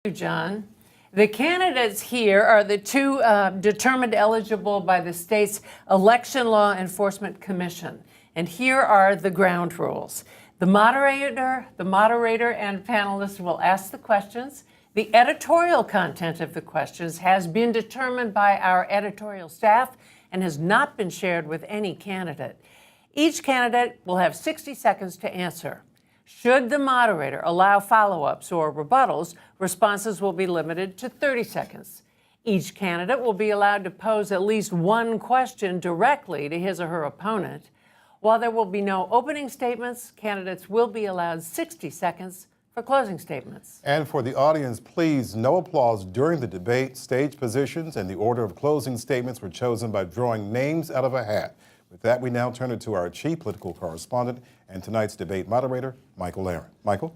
Thank you, John. The candidates here are the two determined eligible by the state's Election Law Enforcement Commission. And here are the ground rules. The moderator and panelists will ask the questions. The editorial content of the questions has been determined by our editorial staff and has not been shared with any candidate. Each candidate will have 60 seconds to answer. Should the moderator allow follow-ups or rebuttals, responses will be limited to 30 seconds. Each candidate will be allowed to pose at least one question directly to his or her opponent. While there will be no opening statements, candidates will be allowed 60 seconds for closing statements. And for the audience, please, no applause during the debate. Stage positions and the order of closing statements were chosen by drawing names out of a hat. With that, we now turn it to our chief political correspondent and tonight's debate moderator, Michael Aaron. Michael?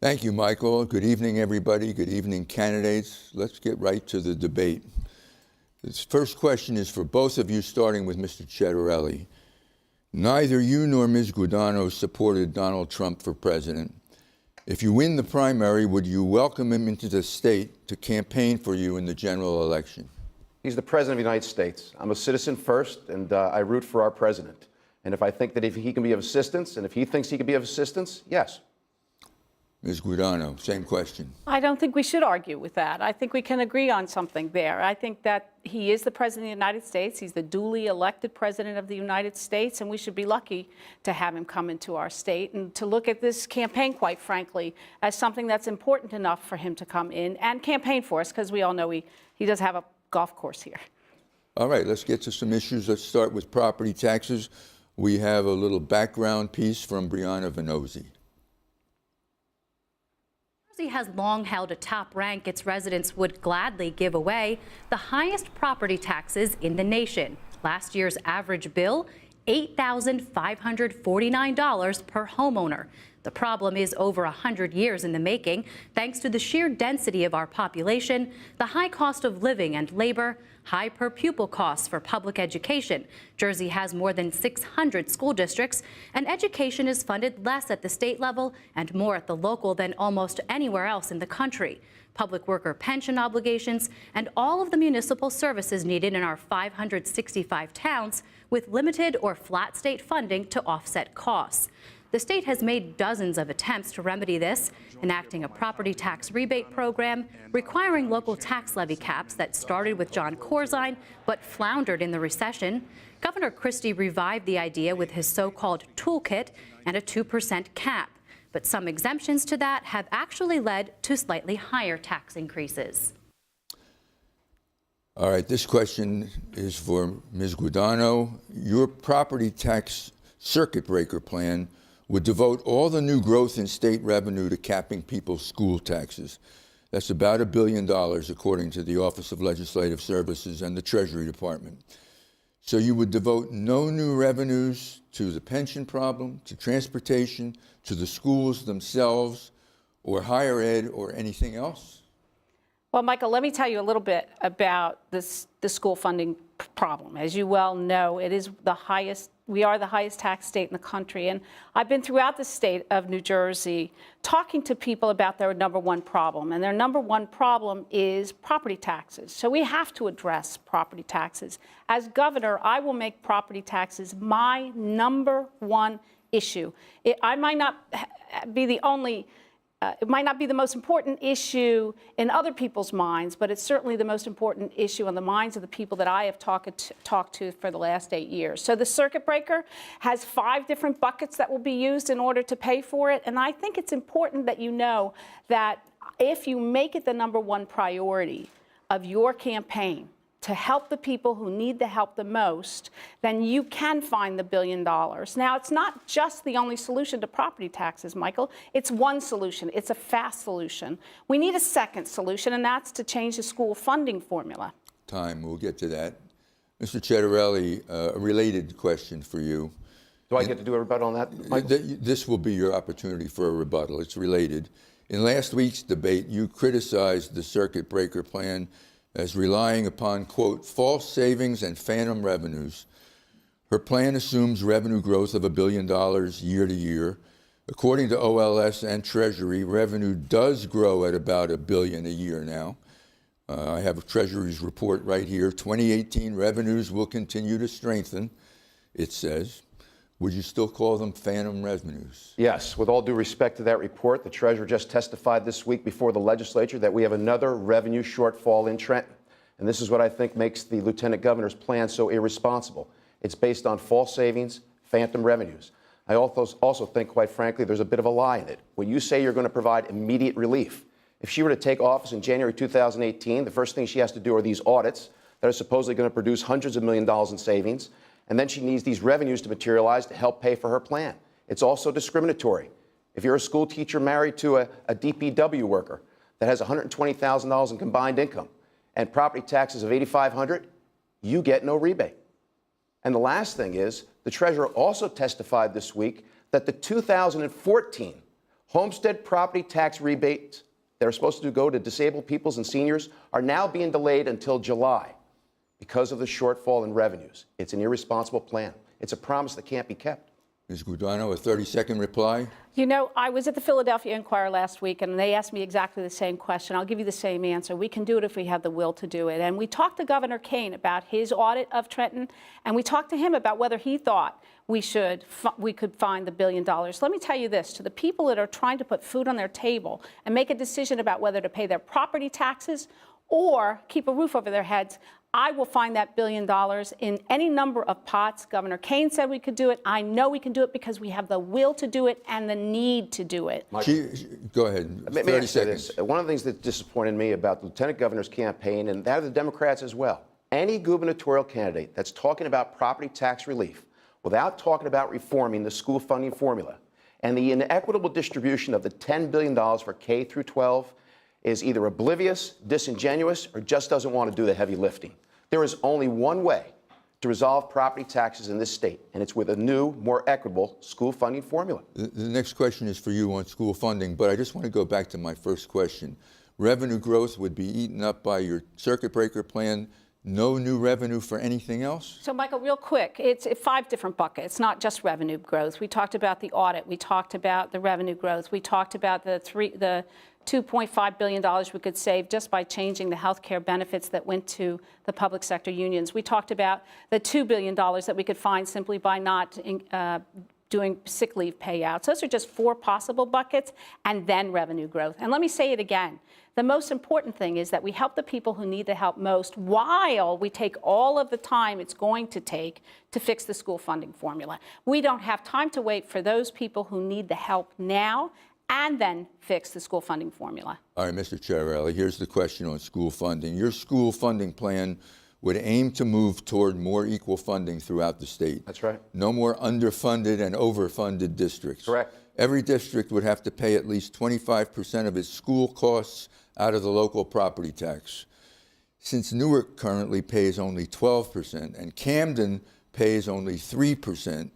Thank you, Michael. Good evening, everybody. Good evening, candidates. Let's get right to the debate. This first question is for both of you, starting with Mr. Cettarelli. Neither you nor Ms. Guadagno supported Donald Trump for president. If you win the primary, would you welcome him into the state to campaign for you in the general election? He's the president of the United States. I'm a citizen first, and I root for our president. And if I think that if he can be of assistance, and if he thinks he can be of assistance, yes. Ms. Guadagno, same question. I don't think we should argue with that. I think we can agree on something there. I think that he is the president of the United States. He's the duly elected president of the United States, and we should be lucky to have him come into our state and to look at this campaign, quite frankly, as something that's important enough for him to come in and campaign for us, because we all know he does have a golf course here. All right, let's get to some issues. Let's start with property taxes. We have a little background piece from Brianna Venozzi. Jersey has long held a top rank its residents would gladly give away: the highest property taxes in the nation. Last year's average bill, $8,549 per homeowner. The problem is over 100 years in the making, thanks to the sheer density of our population, the high cost of living and labor, high per pupil costs for public education. Jersey has more than 600 school districts, and education is funded less at the state level and more at the local than almost anywhere else in the country. Public worker pension obligations, and all of the municipal services needed in our 565 towns with limited or flat state funding to offset costs. The state has made dozens of attempts to remedy this, enacting a property tax rebate program, requiring local tax levy caps that started with John Corzine but floundered in the recession. Governor Christie revived the idea with his so-called toolkit and a 2% cap. But some exemptions to that have actually led to slightly higher tax increases. All right, this question is for Ms. Guadagno. Your property tax circuit breaker plan would devote all the new growth in state revenue to capping people's school taxes. That's about $1 billion, according to the Office of Legislative Services and the Treasury Department. So you would devote no new revenues to the pension problem, to transportation, to the schools themselves, or higher ed, or anything else? Well, Michael, let me tell you a little bit about the school funding problem. As you well know, it is the highest. We are the highest tax state in the country, and I've been throughout the state of New Jersey talking to people about their number one problem, and their number one problem is property taxes. So we have to address property taxes. As governor, I will make property taxes my number one issue. It might not be the most important issue in other people's minds, but it's certainly the most important issue on the minds of the people that I have talked to for the last 8 years. So the circuit breaker has 5 different buckets that will be used in order to pay for it. And I think it's important that you know that if you make it the number one priority of your campaign, to help the people who need the help the most, then you can find the $1 billion. Now, it's not just the only solution to property taxes, Michael. It's one solution. It's a fast solution. We need a second solution, and that's to change the school funding formula. Time, we'll get to that. Mr. Cettarelli, a related question for you. Do I get to do a rebuttal on that, Michael? This will be your opportunity for a rebuttal. It's related. In last week's debate, you criticized the circuit breaker plan as relying upon, quote, false savings and phantom revenues. Her plan assumes revenue growth of $1 billion year to year, According to OLS and Treasury, revenue does grow at about $1 billion a year now. I have a Treasury's report right here. 2018 revenues will continue to strengthen, it says. Would you still call them phantom revenues? Yes, with all due respect to that report, the Treasurer just testified this week before the legislature that we have another revenue shortfall in Trenton. And this is what I think makes the Lieutenant Governor's plan so irresponsible. It's based on false savings, phantom revenues. I also think, quite frankly, there's a bit of a lie in it. When you say you're going to provide immediate relief, if she were to take office in January 2018, the first thing she has to do are these audits that are supposedly going to produce hundreds of millions of dollars in savings. And then she needs these revenues to materialize to help pay for her plan. It's also discriminatory. If you're a school teacher married to a DPW worker that has $120,000 in combined income and property taxes of $8,500, you get no rebate. And the last thing is, the Treasurer also testified this week that the 2014 homestead property tax rebates that are supposed to go to disabled peoples and seniors are now being delayed until July. Because of the shortfall in revenues. It's an irresponsible plan. It's a promise that can't be kept. Ms. Guadagno, a 30-second reply. You know, I was at the Philadelphia Inquirer last week, and they asked me exactly the same question. I'll give you the same answer. We can do it if we have the will to do it. And we talked to Governor Kane about his audit of Trenton, and we talked to him about whether he thought we could find the $1 billion. Let me tell you this, to the people that are trying to put food on their table and make a decision about whether to pay their property taxes or keep a roof over their heads, I will find that $1 billion in any number of pots. Governor Kane said we could do it. I know we can do it because we have the will to do it and the need to do it. Go ahead, May 30 I say seconds. this? One of the things that disappointed me about the Lieutenant Governor's campaign, and that of the Democrats as well, any gubernatorial candidate that's talking about property tax relief without talking about reforming the school funding formula and the inequitable distribution of the $10 billion for K through 12 is either oblivious, disingenuous, or just doesn't want to do the heavy lifting. There is only one way to resolve property taxes in this state, and it's with a new, more equitable school funding formula. The next question is for you on school funding, but I just want to go back to my first question. Revenue growth would be eaten up by your circuit breaker plan. No new revenue for anything else? So, Michael, real quick, it's 5 different buckets, not just revenue growth. We talked about the audit. We talked about the revenue growth. We talked about the $2.5 billion we could save just by changing the health care benefits that went to the public sector unions. We talked about the $2 billion that we could find simply by not doing sick leave payouts. Those are just 4 possible buckets, and then revenue growth. And let me say it again. The most important thing is that we help the people who need the help most while we take all of the time it's going to take to fix the school funding formula. We don't have time to wait for those people who need the help now and then fix the school funding formula. All right, Mr. Chiarelli, here's the question on school funding. Your school funding plan would aim to move toward more equal funding throughout the state. That's right. No more underfunded and overfunded districts. Correct. Every district would have to pay at least 25% of its school costs out of the local property tax. Since Newark currently pays only 12% and Camden pays only 3%,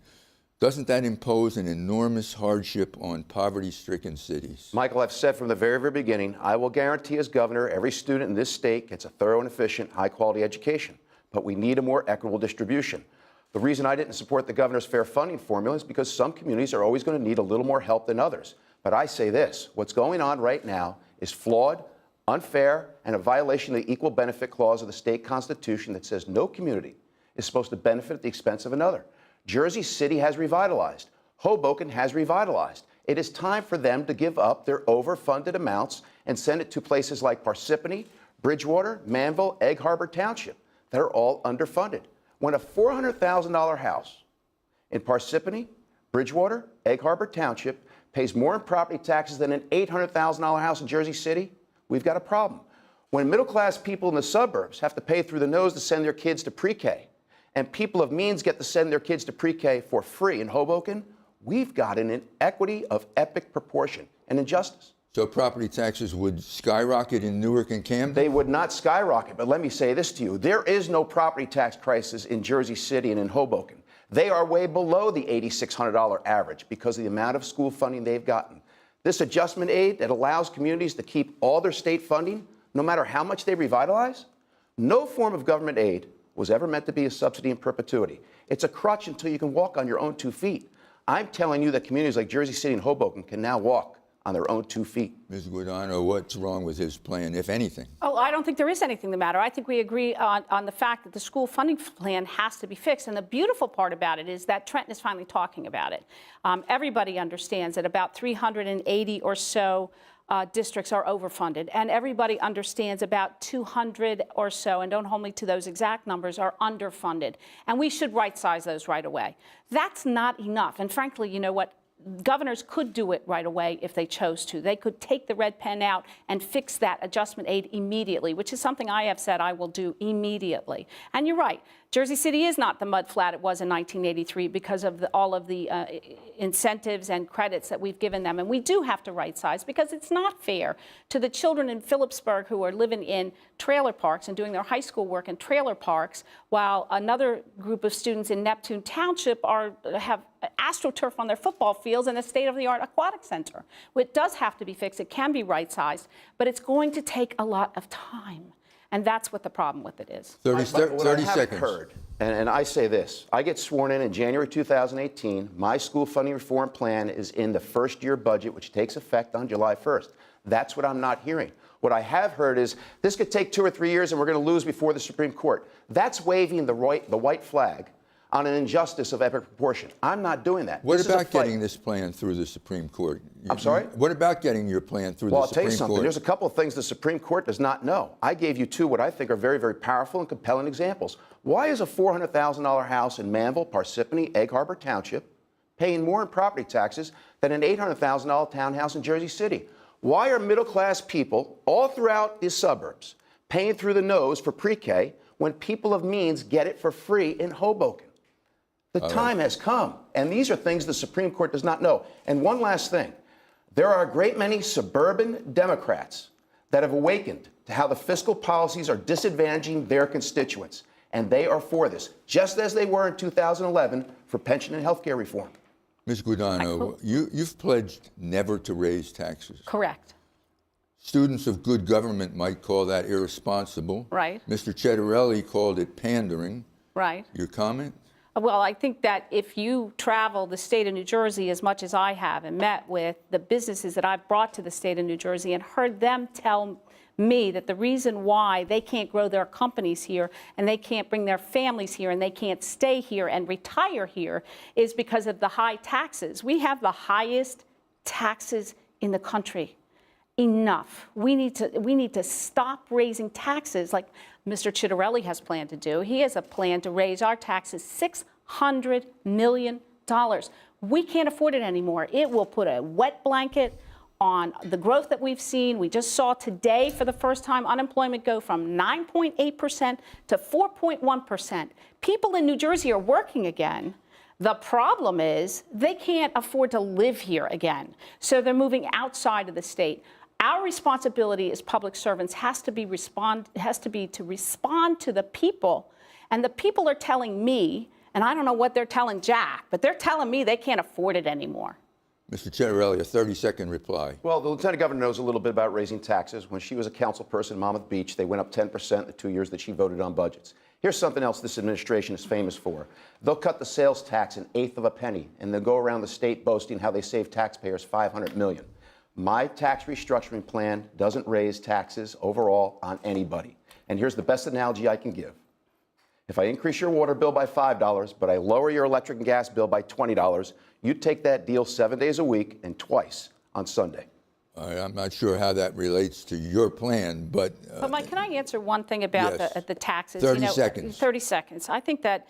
doesn't that impose an enormous hardship on poverty-stricken cities? Michael, I've said from the very, very beginning, I will guarantee as governor, every student in this state gets a thorough and efficient, high-quality education. But we need a more equitable distribution. The reason I didn't support the governor's fair funding formula is because some communities are always going to need a little more help than others. But I say this, what's going on right now is flawed, unfair, and a violation of the Equal Benefit Clause of the state constitution that says no community is supposed to benefit at the expense of another. Jersey City has revitalized. Hoboken has revitalized. It is time for them to give up their overfunded amounts and send it to places like Parsippany, Bridgewater, Manville, Egg Harbor Township that are all underfunded. When a $400,000 house in Parsippany, Bridgewater, Egg Harbor Township pays more in property taxes than an $800,000 house in Jersey City, we've got a problem. When middle-class people in the suburbs have to pay through the nose to send their kids to pre-K, and people of means get to send their kids to pre-K for free in Hoboken, we've got an inequity of epic proportion and injustice. So property taxes would skyrocket in Newark and Camden? They would not skyrocket, but let me say this to you. There is no property tax crisis in Jersey City and in Hoboken. They are way below the $8,600 average because of the amount of school funding they've gotten. This adjustment aid that allows communities to keep all their state funding, no matter how much they revitalize, no form of government aid was ever meant to be a subsidy in perpetuity. It's a crutch until you can walk on your own 2 feet. I'm telling you that communities like Jersey City and Hoboken can now walk on their own 2 feet. Ms. Guadagno, what's wrong with his plan, if anything? Oh, I don't think there is anything the matter. I think we agree on the fact that the school funding plan has to be fixed. And the beautiful part about it is that Trenton is finally talking about it. Everybody understands that about 380 or so districts are overfunded. And everybody understands about 200 or so, and don't hold me to those exact numbers, are underfunded. And we should right-size those right away. That's not enough. And frankly, you know what? Governors could do it right away if they chose to. They could take the red pen out and fix that adjustment aid immediately, which is something I have said I will do immediately. And you're right, Jersey City is not the mud flat it was in 1983 because of all of the incentives and credits that we've given them. And we do have to right size because it's not fair to the children in Phillipsburg who are living in trailer parks and doing their high school work in trailer parks, while another group of students in Neptune Township have AstroTurf on their football fields and a state-of-the-art aquatic center. It does have to be fixed. It can be right-sized, but it's going to take a lot of time. And that's what the problem with it is. 30 What I have seconds. heard, and I say this, I get sworn in January 2018. My school funding reform plan is in the first-year budget, which takes effect on July 1st. That's what I'm not hearing. What I have heard is this could take 2 or 3 years and we're going to lose before the Supreme Court. That's waving the white flag on an injustice of epic proportion. I'm not doing that. What This is a about fight. getting this plan through the Supreme Court? I'm sorry? What about getting your plan through Well, the I'll tell Supreme you something. Court? There's a couple of things the Supreme Court does not know. I gave you 2 what I think are very, very powerful and compelling examples. Why is a $400,000 house in Manville, Parsippany, Egg Harbor Township paying more in property taxes than an $800,000 townhouse in Jersey City? Why are middle-class people all throughout the suburbs paying through the nose for pre-K when people of means get it for free in Hoboken? The time has come, and these are things the Supreme Court does not know. And one last thing. There are a great many suburban Democrats that have awakened to how the fiscal policies are disadvantaging their constituents, and they are for this, just as they were in 2011 for pension and health care reform. Ms. Guadagno, you've pledged never to raise taxes. Correct. Students of good government might call that irresponsible. Right. Mr. Cettarelli called it pandering. Right. Your comment? Well, I think that if you travel the state of New Jersey as much as I have and met with the businesses that I've brought to the state of New Jersey and heard them tell me that the reason why they can't grow their companies here and they can't bring their families here and they can't stay here and retire here is because of the high taxes. We have the highest taxes in the country. Enough. We need to stop raising taxes like Mr. Cittarelli has planned to do. He has a plan to raise our taxes $600 million. We can't afford it anymore. It will put a wet blanket on the growth that we've seen. We just saw today for the first time unemployment go from 9.8% to 4.1%. People in New Jersey are working again. The problem is they can't afford to live here again. So they're moving outside of the state. Our responsibility as public servants has to be to respond to the people. And the people are telling me, and I don't know what they're telling Jack, but they're telling me they can't afford it anymore. Mr. Cettarelli, a 30-second reply. Well, the Lieutenant Governor knows a little bit about raising taxes. When she was a council person in Monmouth Beach, they went up 10% the 2 years that she voted on budgets. Here's something else this administration is famous for. They'll cut the sales tax an eighth of a penny, and they'll go around the state boasting how they save taxpayers $500 million. My tax restructuring plan doesn't raise taxes overall on anybody. And here's the best analogy I can give. If I increase your water bill by $5, but I lower your electric and gas bill by $20, you take that deal 7 days a week and twice on Sunday. I'm not sure how that relates to your plan, but... But Mike, can I answer one thing about yes. the taxes? 30 seconds. 30 seconds. I think that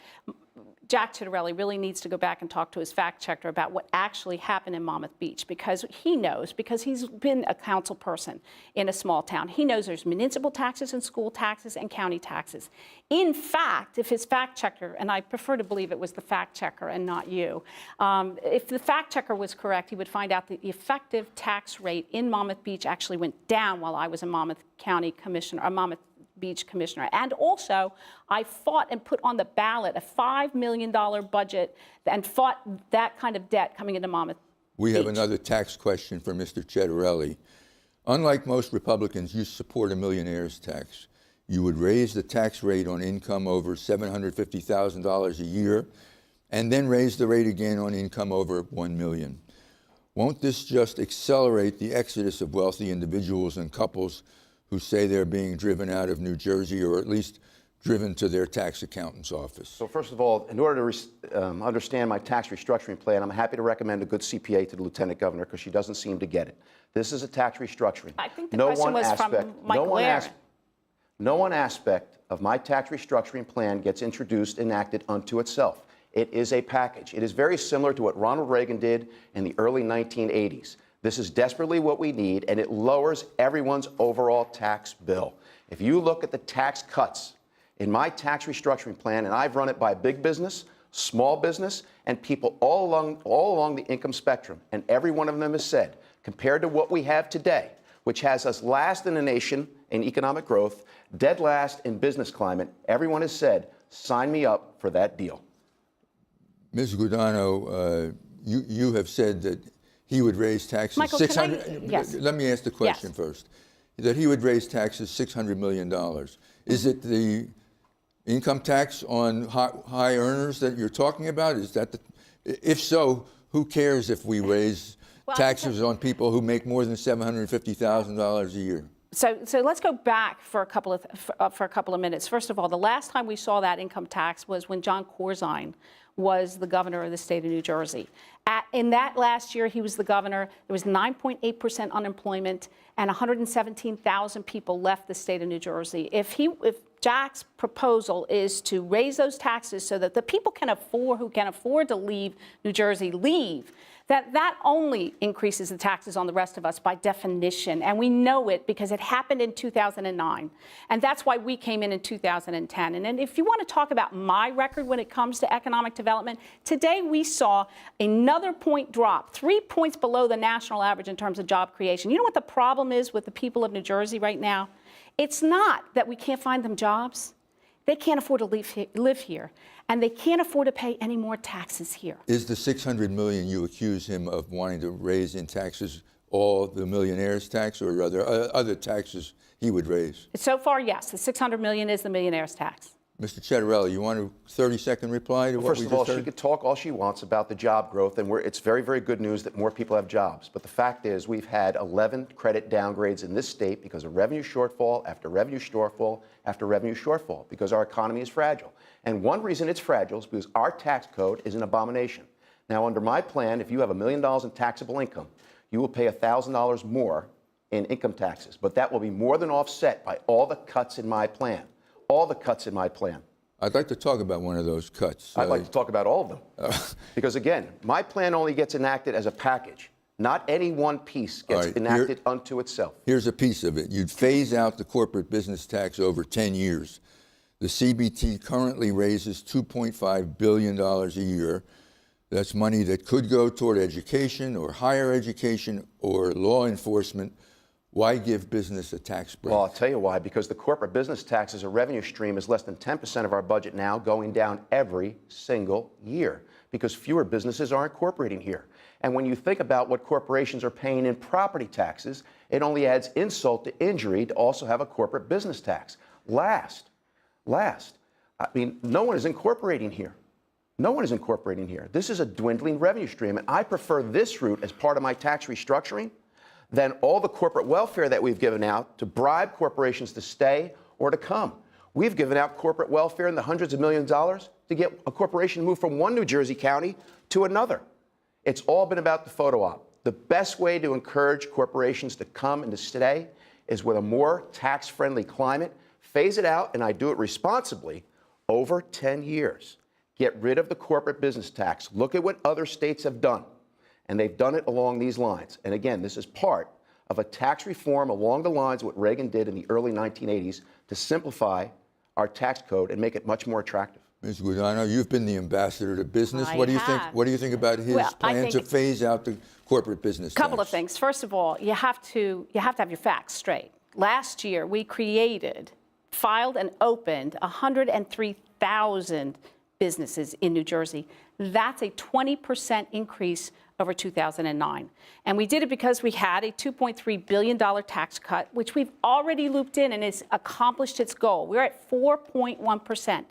Jack Cittarelli really needs to go back and talk to his fact checker about what actually happened in Monmouth Beach, because he knows, because he's been a council person in a small town. He knows there's municipal taxes and school taxes and county taxes. In fact, if his fact checker, and I prefer to believe it was the fact checker and not you, if the fact checker was correct, he would find out that the effective tax rate in Monmouth Beach actually went down while I was a Monmouth County Commissioner, or Monmouth Beach Commissioner. And also, I fought and put on the ballot a $5 million budget and fought that kind of debt coming into Monmouth We Beach. have another tax question for Mr. Cettarelli. Unlike most Republicans, you support a millionaire's tax. You would raise the tax rate on income over $750,000 a year. and then raise the rate again on income over 1 million. Won't this just accelerate the exodus of wealthy individuals and couples who say they're being driven out of New Jersey, or at least driven to their tax accountant's office? So first of all, in order to understand my tax restructuring plan, I'm happy to recommend a good CPA to the Lieutenant Governor because she doesn't seem to get it. This is a tax restructuring. I think the question was from Michael Aaron. No one aspect of my tax restructuring plan gets introduced, enacted unto itself. It is a package. It is very similar to what Ronald Reagan did in the early 1980s. This is desperately what we need, and it lowers everyone's overall tax bill. If you look at the tax cuts in my tax restructuring plan, and I've run it by big business, small business, and people all along the income spectrum, and every one of them has said, compared to what we have today, which has us last in the nation in economic growth, dead last in business climate, everyone has said, sign me up for that deal. Ms. Guadagno, you have said that he would raise taxes Michael, 600. Yes. Let me ask the question Yes. first. That he would raise taxes $600 million. Is it the income tax on high earners that you're talking about? Is that if so, who cares if we raise taxes on people who make more than $750,000 a year? So let's go back for a couple of minutes. First of all, the last time we saw that income tax was when John Corzine was the governor of the state of New Jersey. In that last year, he was the governor. There was 9.8% unemployment, and 117,000 people left the state of New Jersey. If Jack's proposal is to raise those taxes so that the people who can afford to leave New Jersey leave, that only increases the taxes on the rest of us by definition. And we know it because it happened in 2009. And that's why we came in 2010. And then if you want to talk about my record when it comes to economic development, today we saw another point drop, 3 points below the national average in terms of job creation. You know what the problem is with the people of New Jersey right now? It's not that we can't find them jobs. They can't afford to live here, and they can't afford to pay any more taxes here. Is the $600 million you accuse him of wanting to raise in taxes all the millionaire's tax, or other taxes he would raise? So far, yes. The $600 million is the millionaire's tax. Mr. Cettarelli, you want a 30-second reply to what we just heard? First of all, she could talk all she wants about the job growth, and it's very, very good news that more people have jobs. But the fact is we've had 11 credit downgrades in this state because of revenue shortfall after revenue shortfall after revenue shortfall, because our economy is fragile. And one reason it's fragile is because our tax code is an abomination. Now, under my plan, if you have $1 million in taxable income, you will pay $1,000 more in income taxes. But that will be more than offset by all the cuts in my plan. All the cuts in my plan. I'd like to talk about one of those cuts. I'd like to talk about all of them. Because again, my plan only gets enacted as a package. Not any one piece gets enacted unto itself. Here's a piece of it. You'd phase out the corporate business tax over 10 years. The CBT currently raises $2.5 billion a year. That's money that could go toward education or higher education or law enforcement. Why give business a tax break? Well, I'll tell you why. Because the corporate business tax as a revenue stream is less than 10% of our budget now, going down every single year because fewer businesses are incorporating here. And when you think about what corporations are paying in property taxes, it only adds insult to injury to also have a corporate business tax. Last, I mean, no one is incorporating here. No one is incorporating here. This is a dwindling revenue stream, and I prefer this route as part of my tax restructuring than all the corporate welfare that we've given out to bribe corporations to stay or to come. We've given out corporate welfare in the hundreds of millions of dollars to get a corporation moved from one New Jersey county to another. It's all been about the photo op. The best way to encourage corporations to come and to stay is with a more tax-friendly climate. Phase it out, and I do it responsibly, over 10 years. Get rid of the corporate business tax. Look at what other states have done. And they've done it along these lines. And again, this is part of a tax reform along the lines of what Reagan did in the early 1980s to simplify our tax code and make it much more attractive. Ms. Guadagno, you've been the ambassador to business. What do you think? What do you think about his plan to phase out the corporate business tax? A couple of things. First of all, you have to have your facts straight. Last year, we filed and opened 103,000 businesses in New Jersey. That's a 20% increase over 2009. And we did it because we had a $2.3 billion tax cut, which we've already looped in and has accomplished its goal. We're at 4.1%.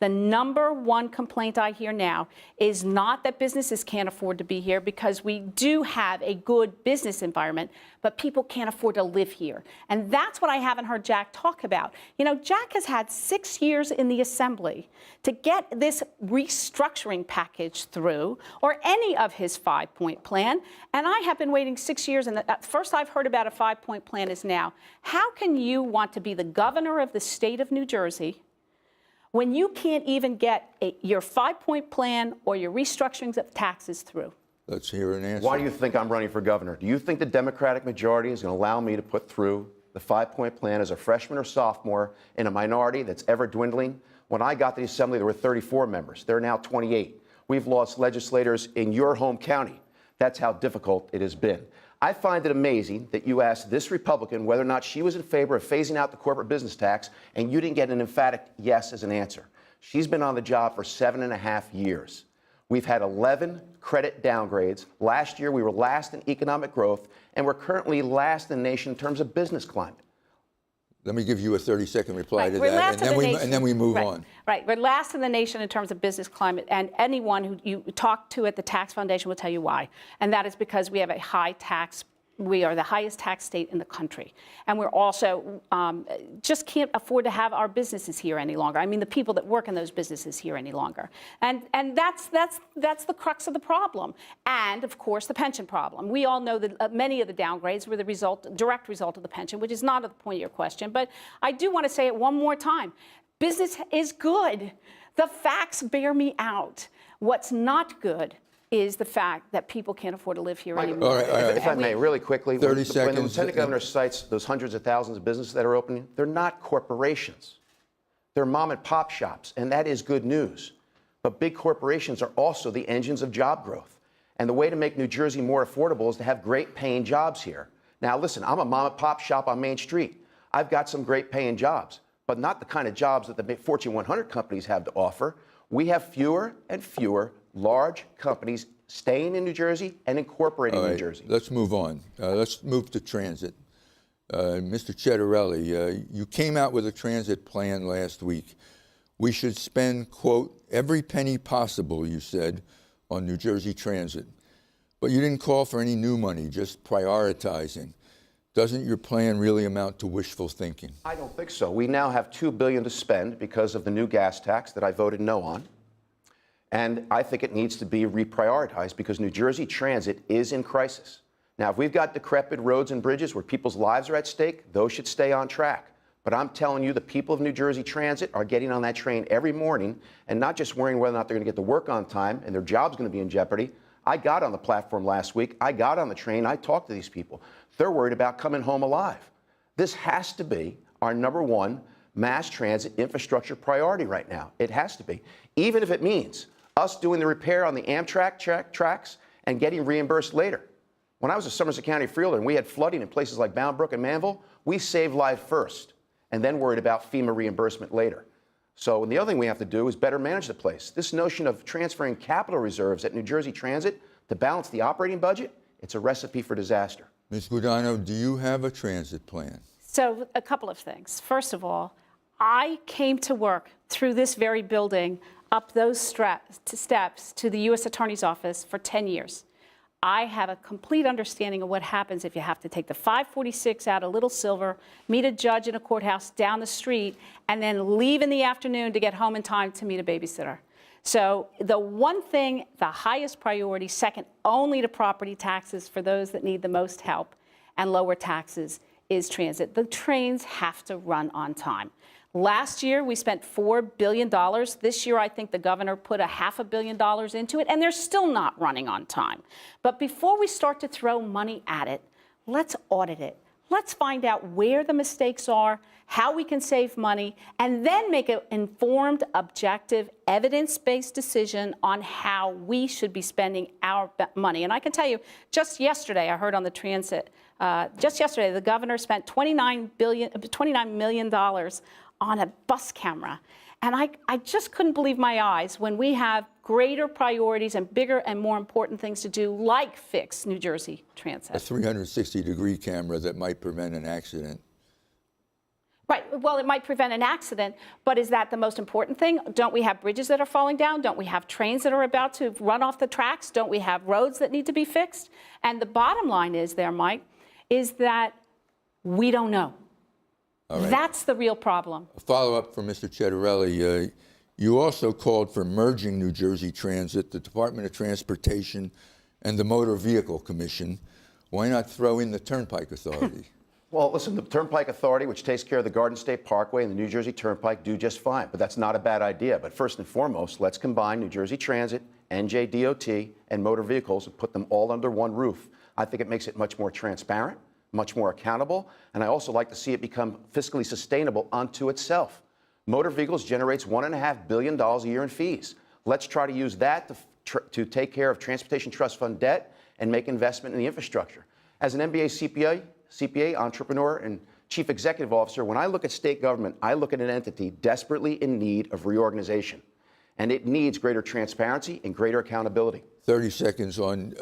The number one complaint I hear now is not that businesses can't afford to be here, because we do have a good business environment, but people can't afford to live here. And that's what I haven't heard Jack talk about. You know, Jack has had 6 years in the Assembly to get this restructuring package through, or any of his 5-point plan, and I have been waiting 6 years, and the first I've heard about a 5-point plan is now. How can you want to be the governor of the state of New Jersey when you can't even get your 5-point plan or your restructurings of taxes through? Let's hear an answer. Why do you think I'm running for governor? Do you think the Democratic majority is going to allow me to put through the 5-point plan as a freshman or sophomore in a minority that's ever dwindling? When I got to the Assembly, there were 34 members. There are now 28. We've lost legislators in your home county. That's how difficult it has been. I find it amazing that you asked this Republican whether or not she was in favor of phasing out the corporate business tax, and you didn't get an emphatic yes as an answer. She's been on the job for 7.5 years. We've had 11 credit downgrades. Last year, we were last in economic growth, and we're currently last in the nation in terms of business climate. Let me give you a 30-second reply to We're that, last and then we move right, on. Right. We're last in the nation in terms of business climate, and anyone who you talk to at the Tax Foundation will tell you why. And that is because we have a high tax. We are the highest tax state in the country. And we're also just can't afford to have our businesses here any longer. I mean, the people that work in those businesses here any longer. And that's the crux of the problem. And, of course, the pension problem. We all know that many of the downgrades were the direct result of the pension, which is not at the point of your question. But I do want to say it one more time. Business is good. The facts bear me out. What's not good is the fact that people can't afford to live here anymore. All right. If I may, really quickly, 30 when the seconds. Lieutenant Governor cites those hundreds of thousands of businesses that are opening, they're not corporations. They're mom and pop shops, and that is good news. But big corporations are also the engines of job growth. And the way to make New Jersey more affordable is to have great paying jobs here. Now, listen, I'm a mom and pop shop on Main Street. I've got some great paying jobs, but not the kind of jobs that the Fortune 100 companies have to offer. We have fewer and fewer large companies staying in New Jersey and incorporating New Jersey. Let's move on. Let's move to transit. Mr. Cettarelli, you came out with a transit plan last week. We should spend, quote, every penny possible, you said, on New Jersey Transit. But you didn't call for any new money, just prioritizing. Doesn't your plan really amount to wishful thinking? I don't think so. We now have $2 billion to spend because of the new gas tax that I voted no on. And I think it needs to be reprioritized because New Jersey Transit is in crisis. Now, if we've got decrepit roads and bridges where people's lives are at stake, those should stay on track. But I'm telling you, the people of New Jersey Transit are getting on that train every morning and not just worrying whether or not they're going to get to work on time and their job's going to be in jeopardy. I got on the platform last week. I got on the train. I talked to these people. They're worried about coming home alive. This has to be our number one mass transit infrastructure priority right now. It has to be, even if it means us doing the repair on the Amtrak tracks and getting reimbursed later. When I was a Somerset County freeholder and we had flooding in places like Bound Brook and Manville, we saved lives first and then worried about FEMA reimbursement later. So the other thing we have to do is better manage the place. This notion of transferring capital reserves at New Jersey Transit to balance the operating budget, it's a recipe for disaster. Ms. Guadagno, do you have a transit plan? So a couple of things. First of all, I came to work through this very building up those steps to the U.S. Attorney's Office for 10 years. I have a complete understanding of what happens if you have to take the 546 out of Little Silver, meet a judge in a courthouse down the street, and then leave in the afternoon to get home in time to meet a babysitter. So the one thing, the highest priority, second only to property taxes for those that need the most help and lower taxes, is transit. The trains have to run on time. Last year, we spent $4 billion. This year, I think the governor put $500 million into it, and they're still not running on time. But before we start to throw money at it, let's audit it. Let's find out where the mistakes are, how we can save money, and then make an informed, objective, evidence-based decision on how we should be spending our money. And I can tell you, just yesterday, I heard on the transit, just yesterday, the governor spent $29 million on a bus camera. And I just couldn't believe my eyes when we have greater priorities and bigger and more important things to do, like fix New Jersey Transit. A 360-degree camera that might prevent an accident. Right. Well, it might prevent an accident, but is that the most important thing? Don't we have bridges that are falling down? Don't we have trains that are about to run off the tracks? Don't we have roads that need to be fixed? And the bottom line is there, Mike, is that we don't know. All right. That's the real problem. A follow-up from Mr. Cettarelli. You also called for merging New Jersey Transit, the Department of Transportation, and the Motor Vehicle Commission. Why not throw in the Turnpike Authority? Well, listen, the Turnpike Authority, which takes care of the Garden State Parkway and the New Jersey Turnpike, do just fine. But that's not a bad idea. But first and foremost, let's combine New Jersey Transit, NJDOT, and motor vehicles and put them all under one roof. I think it makes it much more transparent, much more accountable, and I also like to see it become fiscally sustainable unto itself. Motor vehicles generates $1.5 billion a year in fees. Let's try to use that to take care of Transportation Trust Fund debt and make investment in the infrastructure. As an MBA CPA, entrepreneur, and chief executive officer, when I look at state government, I look at an entity desperately in need of reorganization. And it needs greater transparency and greater accountability. 30 seconds on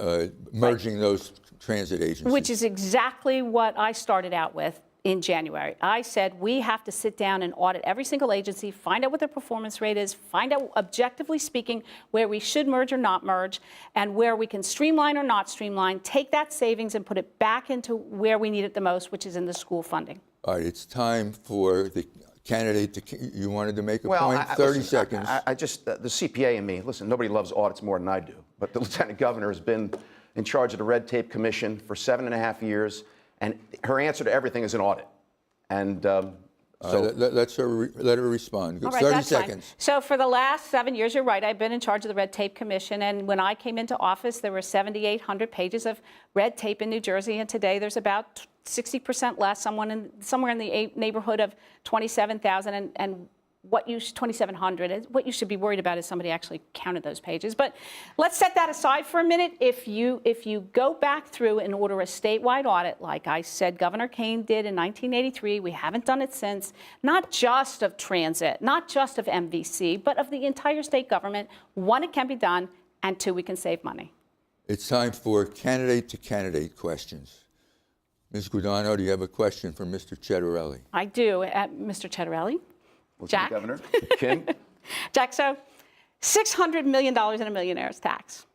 merging those transit agencies. Which is exactly what I started out with in January. I said we have to sit down and audit every single agency, find out what their performance rate is, find out, objectively speaking, where we should merge or not merge, and where we can streamline or not streamline, take that savings and put it back into where we need it the most, which is in the school funding. All right, it's time for the candidate you wanted to make a point. 30 seconds. I just, the CPA and me, listen, nobody loves audits more than I do, but the Lieutenant Governor has been in charge of the Red Tape Commission for 7.5 years, and her answer to everything is an audit. And let her respond. All right, 30 that's seconds. Fine. So for the last 7 years, you're right, I've been in charge of the Red Tape Commission, and when I came into office, there were 7,800 pages of red tape in New Jersey, and today there's about 60% less, somewhere in the neighborhood of 27,000, and what you 2,700. What you should be worried about is somebody actually counted those pages. But let's set that aside for a minute. If you go back through and order a statewide audit, like I said Governor Kane did in 1983, we haven't done it since, not just of transit, not just of MVC, but of the entire state government. One, it can be done, and two, we can save money. It's time for candidate-to-candidate questions. Ms. Guadagno, do you have a question for Mr. Cettarelli? I do. Mr. Cettarelli? Jack? Governor, Kim? Jack, so $600 million in a millionaire's tax.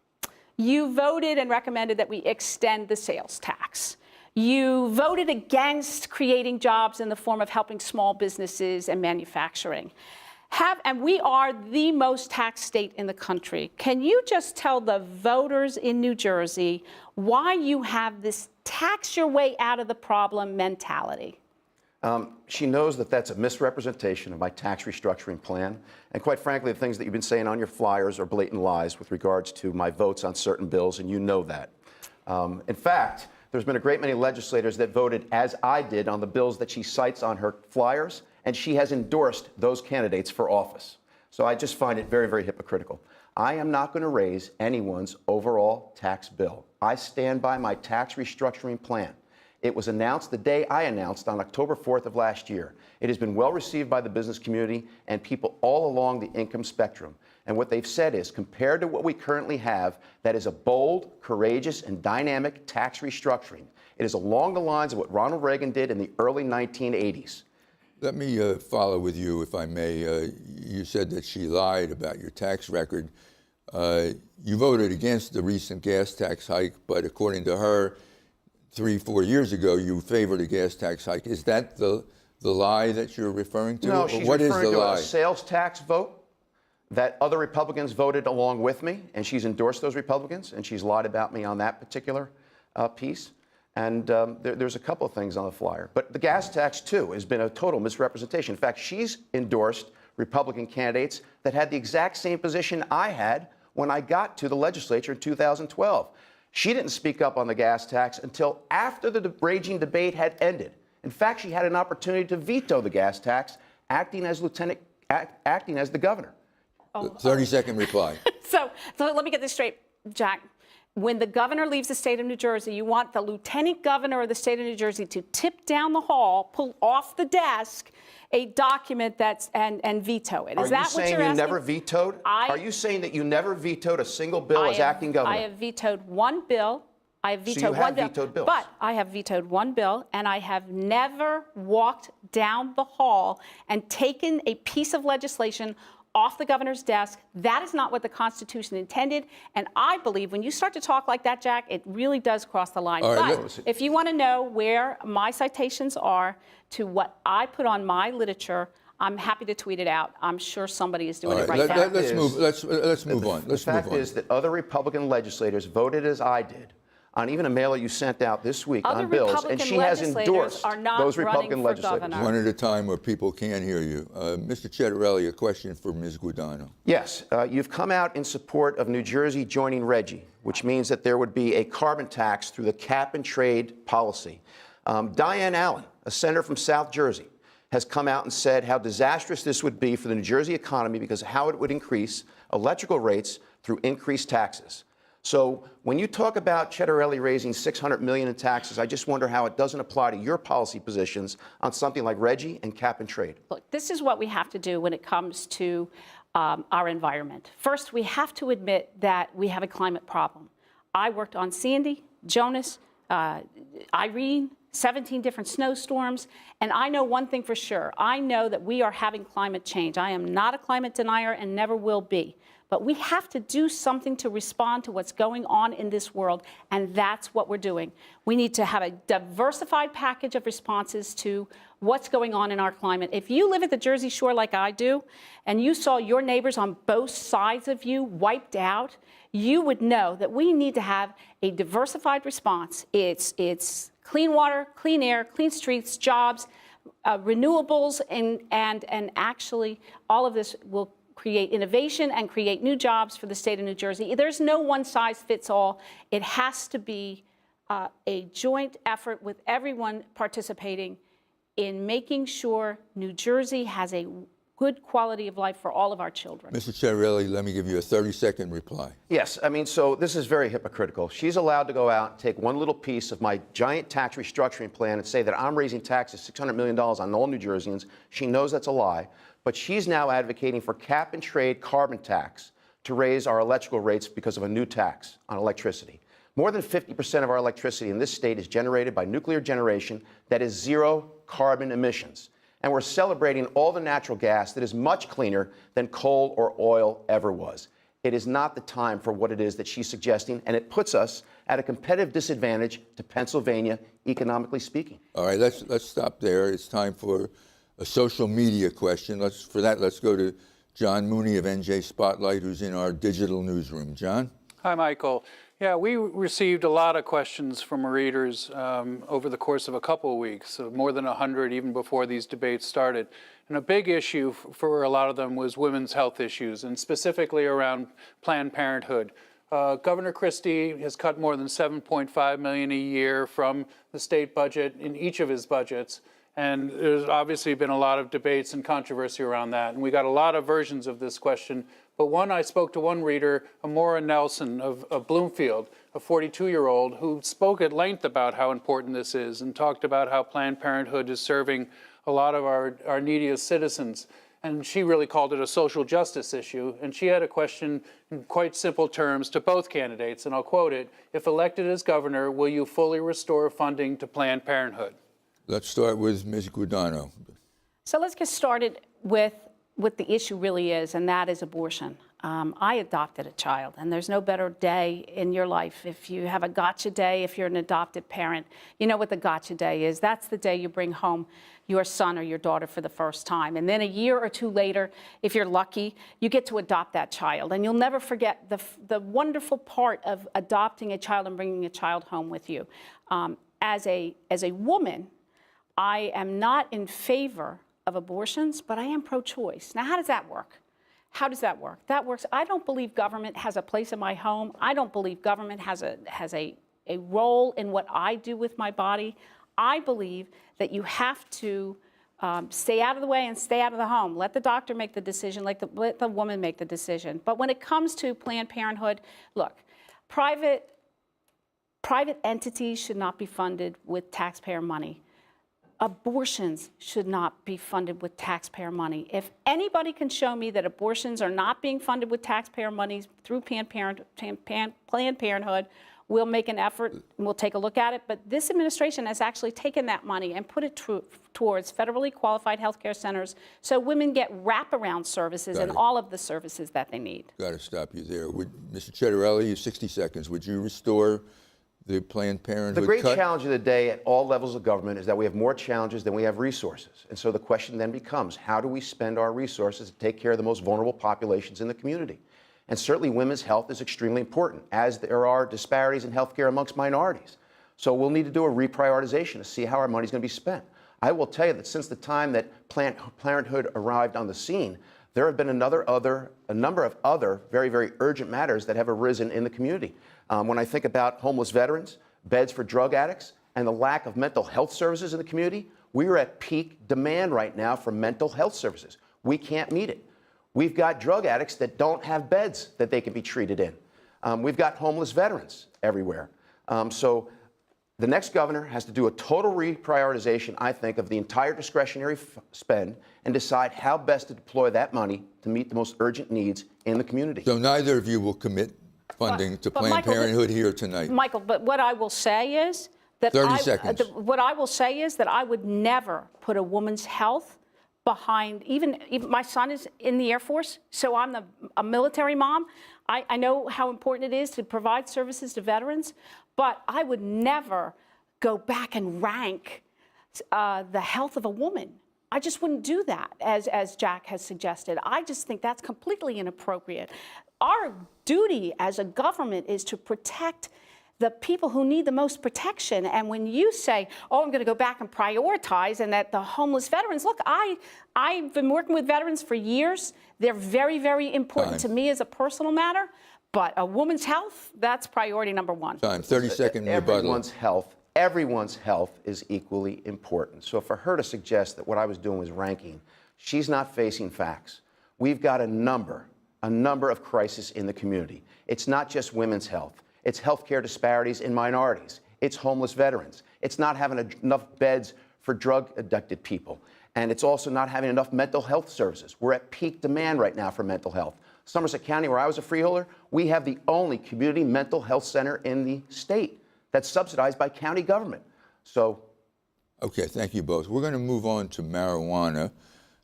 You voted and recommended that we extend the sales tax. You voted against creating jobs in the form of helping small businesses and manufacturing. And we are the most taxed state in the country. Can you just tell the voters in New Jersey why you have this tax your way out of the problem mentality? She knows that that's a misrepresentation of my tax restructuring plan. And quite frankly, the things that you've been saying on your flyers are blatant lies with regards to my votes on certain bills, and you know that. In fact, there's been a great many legislators that voted as I did on the bills that she cites on her flyers, and she has endorsed those candidates for office. So I just find it very, very hypocritical. I am not going to raise anyone's overall tax bill. I stand by my tax restructuring plan. It was announced the day I announced on October 4th of last year. It has been well received by the business community and people all along the income spectrum. And what they've said is, compared to what we currently have, that is a bold, courageous, and dynamic tax restructuring. It is along the lines of what Ronald Reagan did in the early 1980s. Let me follow with you, if I may. You said that she lied about your tax record. You voted against the recent gas tax hike, but according to her, 3-4 years ago, you favored a gas tax hike. Is that the lie that you're referring to? No, she's what referring is the to lie? a sales tax vote that other Republicans voted along with me, and she's endorsed those Republicans, and she's lied about me on that particular piece. And there's a couple of things on the flyer. But the gas tax, too, has been a total misrepresentation. In fact, she's endorsed Republican candidates that had the exact same position I had when I got to the legislature in 2012. She didn't speak up on the gas tax until after the raging debate had ended. In fact, she had an opportunity to veto the gas tax, acting as the governor. 30-second reply. So let me get this straight, Jack. When the governor leaves the state of New Jersey, you want the lieutenant governor of the state of New Jersey to tip down the hall, pull off the desk a document and veto it. Is that what you're asking? Are you saying you never vetoed? Are you saying that you never vetoed a single bill as acting governor? I have vetoed one bill. I have vetoed you one have bill. vetoed bills. But I have vetoed one bill, and I have never walked down the hall and taken a piece of legislation off the governor's desk. That is not what the Constitution intended. And I believe when you start to talk like that, Jack, it really does cross the line. All right, but if you want to know where my citations are to what I put on my literature, I'm happy to tweet it out. I'm sure somebody is doing it right now. Let's move on. The fact is that other Republican legislators voted as I did on even a mailer you sent out this week Other on bills, and Republican she has legislators endorsed are not those running Republican for legislators. governor. One at a time where people can't hear you. Mr. Chettarelli, a question for Ms. Guadagno. Yes, you've come out in support of New Jersey joining RGGI, which means that there would be a carbon tax through the cap and trade policy. Diane Allen, a senator from South Jersey, has come out and said how disastrous this would be for the New Jersey economy because of how it would increase electrical rates through increased taxes. So when you talk about Chettarelli raising $600 million in taxes, I just wonder how it doesn't apply to your policy positions on something like RGGI and cap and trade. Look, this is what we have to do when it comes to our environment. First, we have to admit that we have a climate problem. I worked on Sandy, Jonas, Irene, 17 different snowstorms, and I know one thing for sure. I know that we are having climate change. I am not a climate denier and never will be. But we have to do something to respond to what's going on in this world, and that's what we're doing. We need to have a diversified package of responses to what's going on in our climate. If you live at the Jersey Shore like I do, and you saw your neighbors on both sides of you wiped out, you would know that we need to have a diversified response. It's clean water, clean air, clean streets, jobs, renewables, and actually all of this will create innovation and create new jobs for the state of New Jersey. There's no one size fits all. It has to be a joint effort with everyone participating in making sure New Jersey has a good quality of life for all of our children. Mr. Chettarelli, let me give you a 30-second reply. Yes, I mean, so this is very hypocritical. She's allowed to go out and take one little piece of my giant tax restructuring plan and say that I'm raising taxes $600 million on all New Jerseyans. She knows that's a lie, but she's now advocating for cap and trade carbon tax to raise our electrical rates because of a new tax on electricity. More than 50% of our electricity in this state is generated by nuclear generation that is zero carbon emissions. And we're celebrating all the natural gas that is much cleaner than coal or oil ever was. It is not the time for what it is that she's suggesting, and it puts us at a competitive disadvantage to Pennsylvania, economically speaking. All right, let's stop there. It's time for a social media question. Let's go to John Mooney of NJ Spotlight, who's in our digital newsroom. John? Hi, Michael. Yeah, we received a lot of questions from readers over the course of a couple of weeks, so more than 100 even before these debates started. And a big issue for a lot of them was women's health issues, and specifically around Planned Parenthood. Governor Christie has cut more than $7.5 million a year from the state budget in each of his budgets. And there's obviously been a lot of debates and controversy around that. And we got a lot of versions of this question. But I spoke to one reader, Amora Nelson of Bloomfield, a 42-year-old, who spoke at length about how important this is and talked about how Planned Parenthood is serving a lot of our neediest citizens. And she really called it a social justice issue. And she had a question in quite simple terms to both candidates, and I'll quote it: "If elected as governor, will you fully restore funding to Planned Parenthood?" Let's start with Ms. Guadagno. So let's get started with what the issue really is, and that is abortion. I adopted a child, and there's no better day in your life. If you have a gotcha day, if you're an adopted parent, you know what the gotcha day is. That's the day you bring home your son or your daughter for the first time. And then a year or two later, if you're lucky, you get to adopt that child. And you'll never forget the wonderful part of adopting a child and bringing a child home with you. As a woman, I am not in favor of abortions, but I am pro-choice. Now, how does that work? How does that work? That works. I don't believe government has a place in my home. I don't believe government has a role in what I do with my body. I believe that you have to stay out of the way and stay out of the home. Let the doctor make the decision, let the woman make the decision. But when it comes to Planned Parenthood, look, private entities should not be funded with taxpayer money. Abortions should not be funded with taxpayer money. If anybody can show me that abortions are not being funded with taxpayer money through Planned Parenthood We'll make an effort, and we'll take a look at it. But this administration has actually taken that money and put it towards federally qualified health care centers so women get wraparound services and all of the services that they need. Got to stop you there. Mr. Cettarelli, 60 seconds. Would you restore the Planned Parenthood The great cut? challenge of the day at all levels of government is that we have more challenges than we have resources. And so the question then becomes, how do we spend our resources to take care of the most vulnerable populations in the community? And certainly women's health is extremely important, as there are disparities in health care amongst minorities. So we'll need to do a reprioritization to see how our money is going to be spent. I will tell you that since the time that Planned Parenthood arrived on the scene, there have been a number of other very, very urgent matters that have arisen in the community. When I think about homeless veterans, beds for drug addicts, and the lack of mental health services in the community, we are at peak demand right now for mental health services. We can't meet it. We've got drug addicts that don't have beds that they can be treated in. We've got homeless veterans everywhere. So the next governor has to do a total reprioritization, I think, of the entire discretionary spend and decide how best to deploy that money to meet the most urgent needs in the community. So neither of you will commit funding to Planned Michael, Parenthood here tonight. Michael, but what I will say is that 30 seconds. What I will say is that I would never put a woman's health behind, even my son is in the Air Force, so I'm a military mom. I know how important it is to provide services to veterans, but I would never go back and rank the health of a woman. I just wouldn't do that, as Jack has suggested. I just think that's completely inappropriate. Our duty as a government is to protect the people who need the most protection. And when you say, oh, I'm going to go back and prioritize, and that the homeless veterans, look, I've been working with veterans for years. They're very, very important to me as a personal matter. But a woman's health, that's priority number one. Time, 30-second rebuttal. Everyone's health is equally important. So for her to suggest that what I was doing was ranking, she's not facing facts. We've got a number of crises in the community. It's not just women's health. It's healthcare disparities in minorities. It's homeless veterans. It's not having enough beds for drug-addicted people. And it's also not having enough mental health services. We're at peak demand right now for mental health. Somerset County, where I was a freeholder, we have the only community mental health center in the state that's subsidized by county government. So. Okay, thank you both. We're going to move on to marijuana.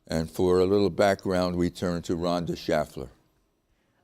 And for a little background, we turn to Rhonda Schaffler.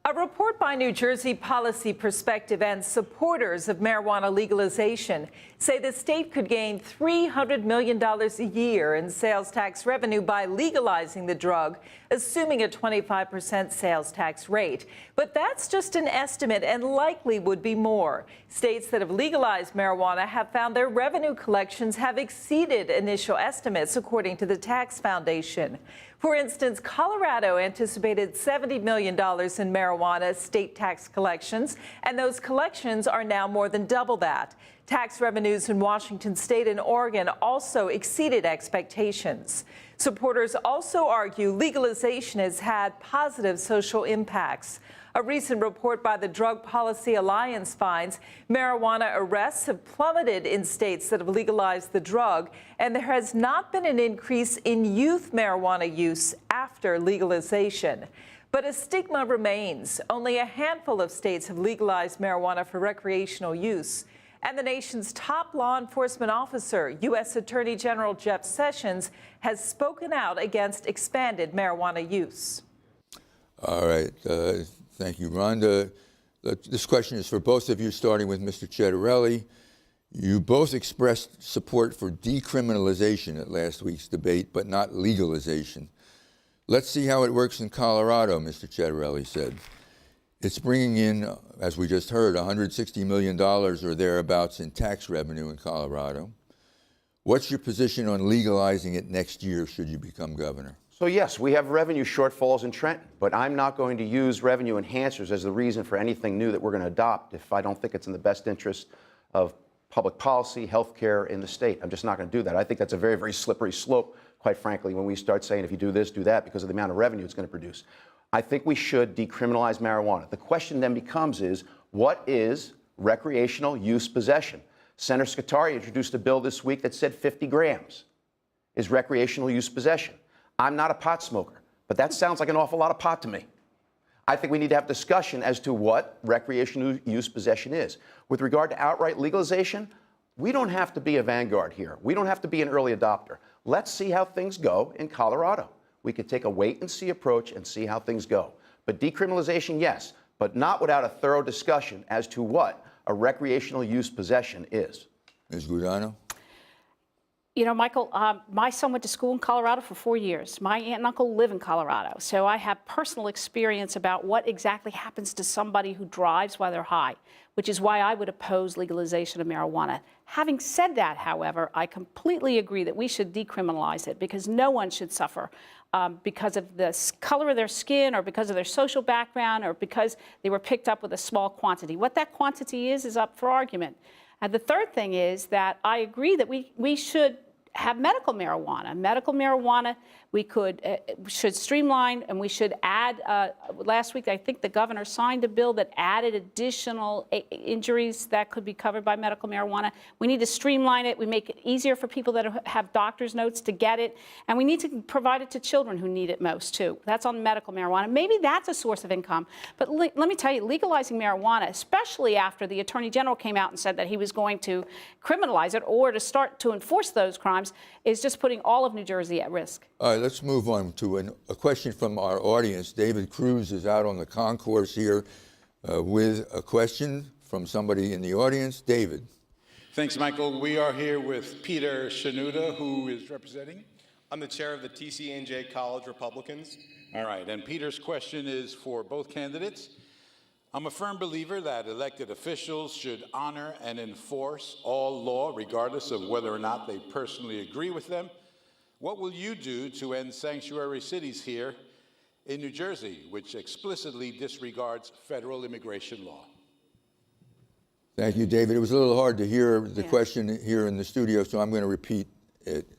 A report by New Jersey Policy Perspective and supporters of marijuana legalization say the state could gain $300 million a year in sales tax revenue by legalizing the drug, assuming a 25% sales tax rate. But that's just an estimate and likely would be more. States that have legalized marijuana have found their revenue collections have exceeded initial estimates, according to the Tax Foundation. For instance, Colorado anticipated $70 million in marijuana state tax collections, and those collections are now more than double that. Tax revenues in Washington state and Oregon also exceeded expectations. Supporters also argue legalization has had positive social impacts. A recent report by the Drug Policy Alliance finds marijuana arrests have plummeted in states that have legalized the drug, and there has not been an increase in youth marijuana use after legalization. But a stigma remains. Only a handful of states have legalized marijuana for recreational use. And the nation's top law enforcement officer, U.S. Attorney General Jeff Sessions, has spoken out against expanded marijuana use. All right. Thank you, Rhonda. This question is for both of you, starting with Mr. Cettarelli. You both expressed support for decriminalization at last week's debate, but not legalization. Let's see how it works in Colorado, Mr. Cettarelli said. It's bringing in, as we just heard, $160 million or thereabouts in tax revenue in Colorado. What's your position on legalizing it next year should you become governor? So yes, we have revenue shortfalls in Trenton, but I'm not going to use revenue enhancers as the reason for anything new that we're going to adopt if I don't think it's in the best interest of public policy, health care in the state. I'm just not going to do that. I think that's a very, very slippery slope, quite frankly, when we start saying if you do this, do that, because of the amount of revenue it's going to produce. I think we should decriminalize marijuana. The question then becomes what is recreational use possession? Senator Scutari introduced a bill this week that said 50 grams is recreational use possession. I'm not a pot smoker, but that sounds like an awful lot of pot to me. I think we need to have discussion as to what recreational use possession is. With regard to outright legalization, we don't have to be a vanguard here. We don't have to be an early adopter. Let's see how things go in Colorado. We could take a wait-and-see approach and see how things go. But decriminalization, yes, but not without a thorough discussion as to what a recreational use possession is. Ms. Guadagno? You know, Michael, my son went to school in Colorado for 4 years. My aunt and uncle live in Colorado, so I have personal experience about what exactly happens to somebody who drives while they're high, which is why I would oppose legalization of marijuana. Having said that, however, I completely agree that we should decriminalize it because no one should suffer because of the color of their skin or because of their social background or because they were picked up with a small quantity. What that quantity is up for argument. And the third thing is that I agree that we should have medical marijuana. Medical marijuana, we should streamline, and we should add. Last week, I think the governor signed a bill that added additional injuries that could be covered by medical marijuana. We need to streamline it. We make it easier for people that have doctor's notes to get it, and we need to provide it to children who need it most too. That's on medical marijuana. Maybe that's a source of income. But let me tell you, legalizing marijuana, especially after the Attorney General came out and said that he was going to criminalize it or to start to enforce those crimes, is just putting all of New Jersey at risk. All right, let's move on to a question from our audience. David Cruz is out on the concourse here with a question from somebody in the audience. David. Thanks, Michael. We are here with Peter Shanuda, who is representing. I'm the chair of the TCNJ College Republicans. All right, and Peter's question is for both candidates. I'm a firm believer that elected officials should honor and enforce all law, regardless of whether or not they personally agree with them. What will you do to end sanctuary cities here in New Jersey, which explicitly disregards federal immigration law? Thank you, David. It was a little hard to hear the question here in the studio, so I'm going to repeat it.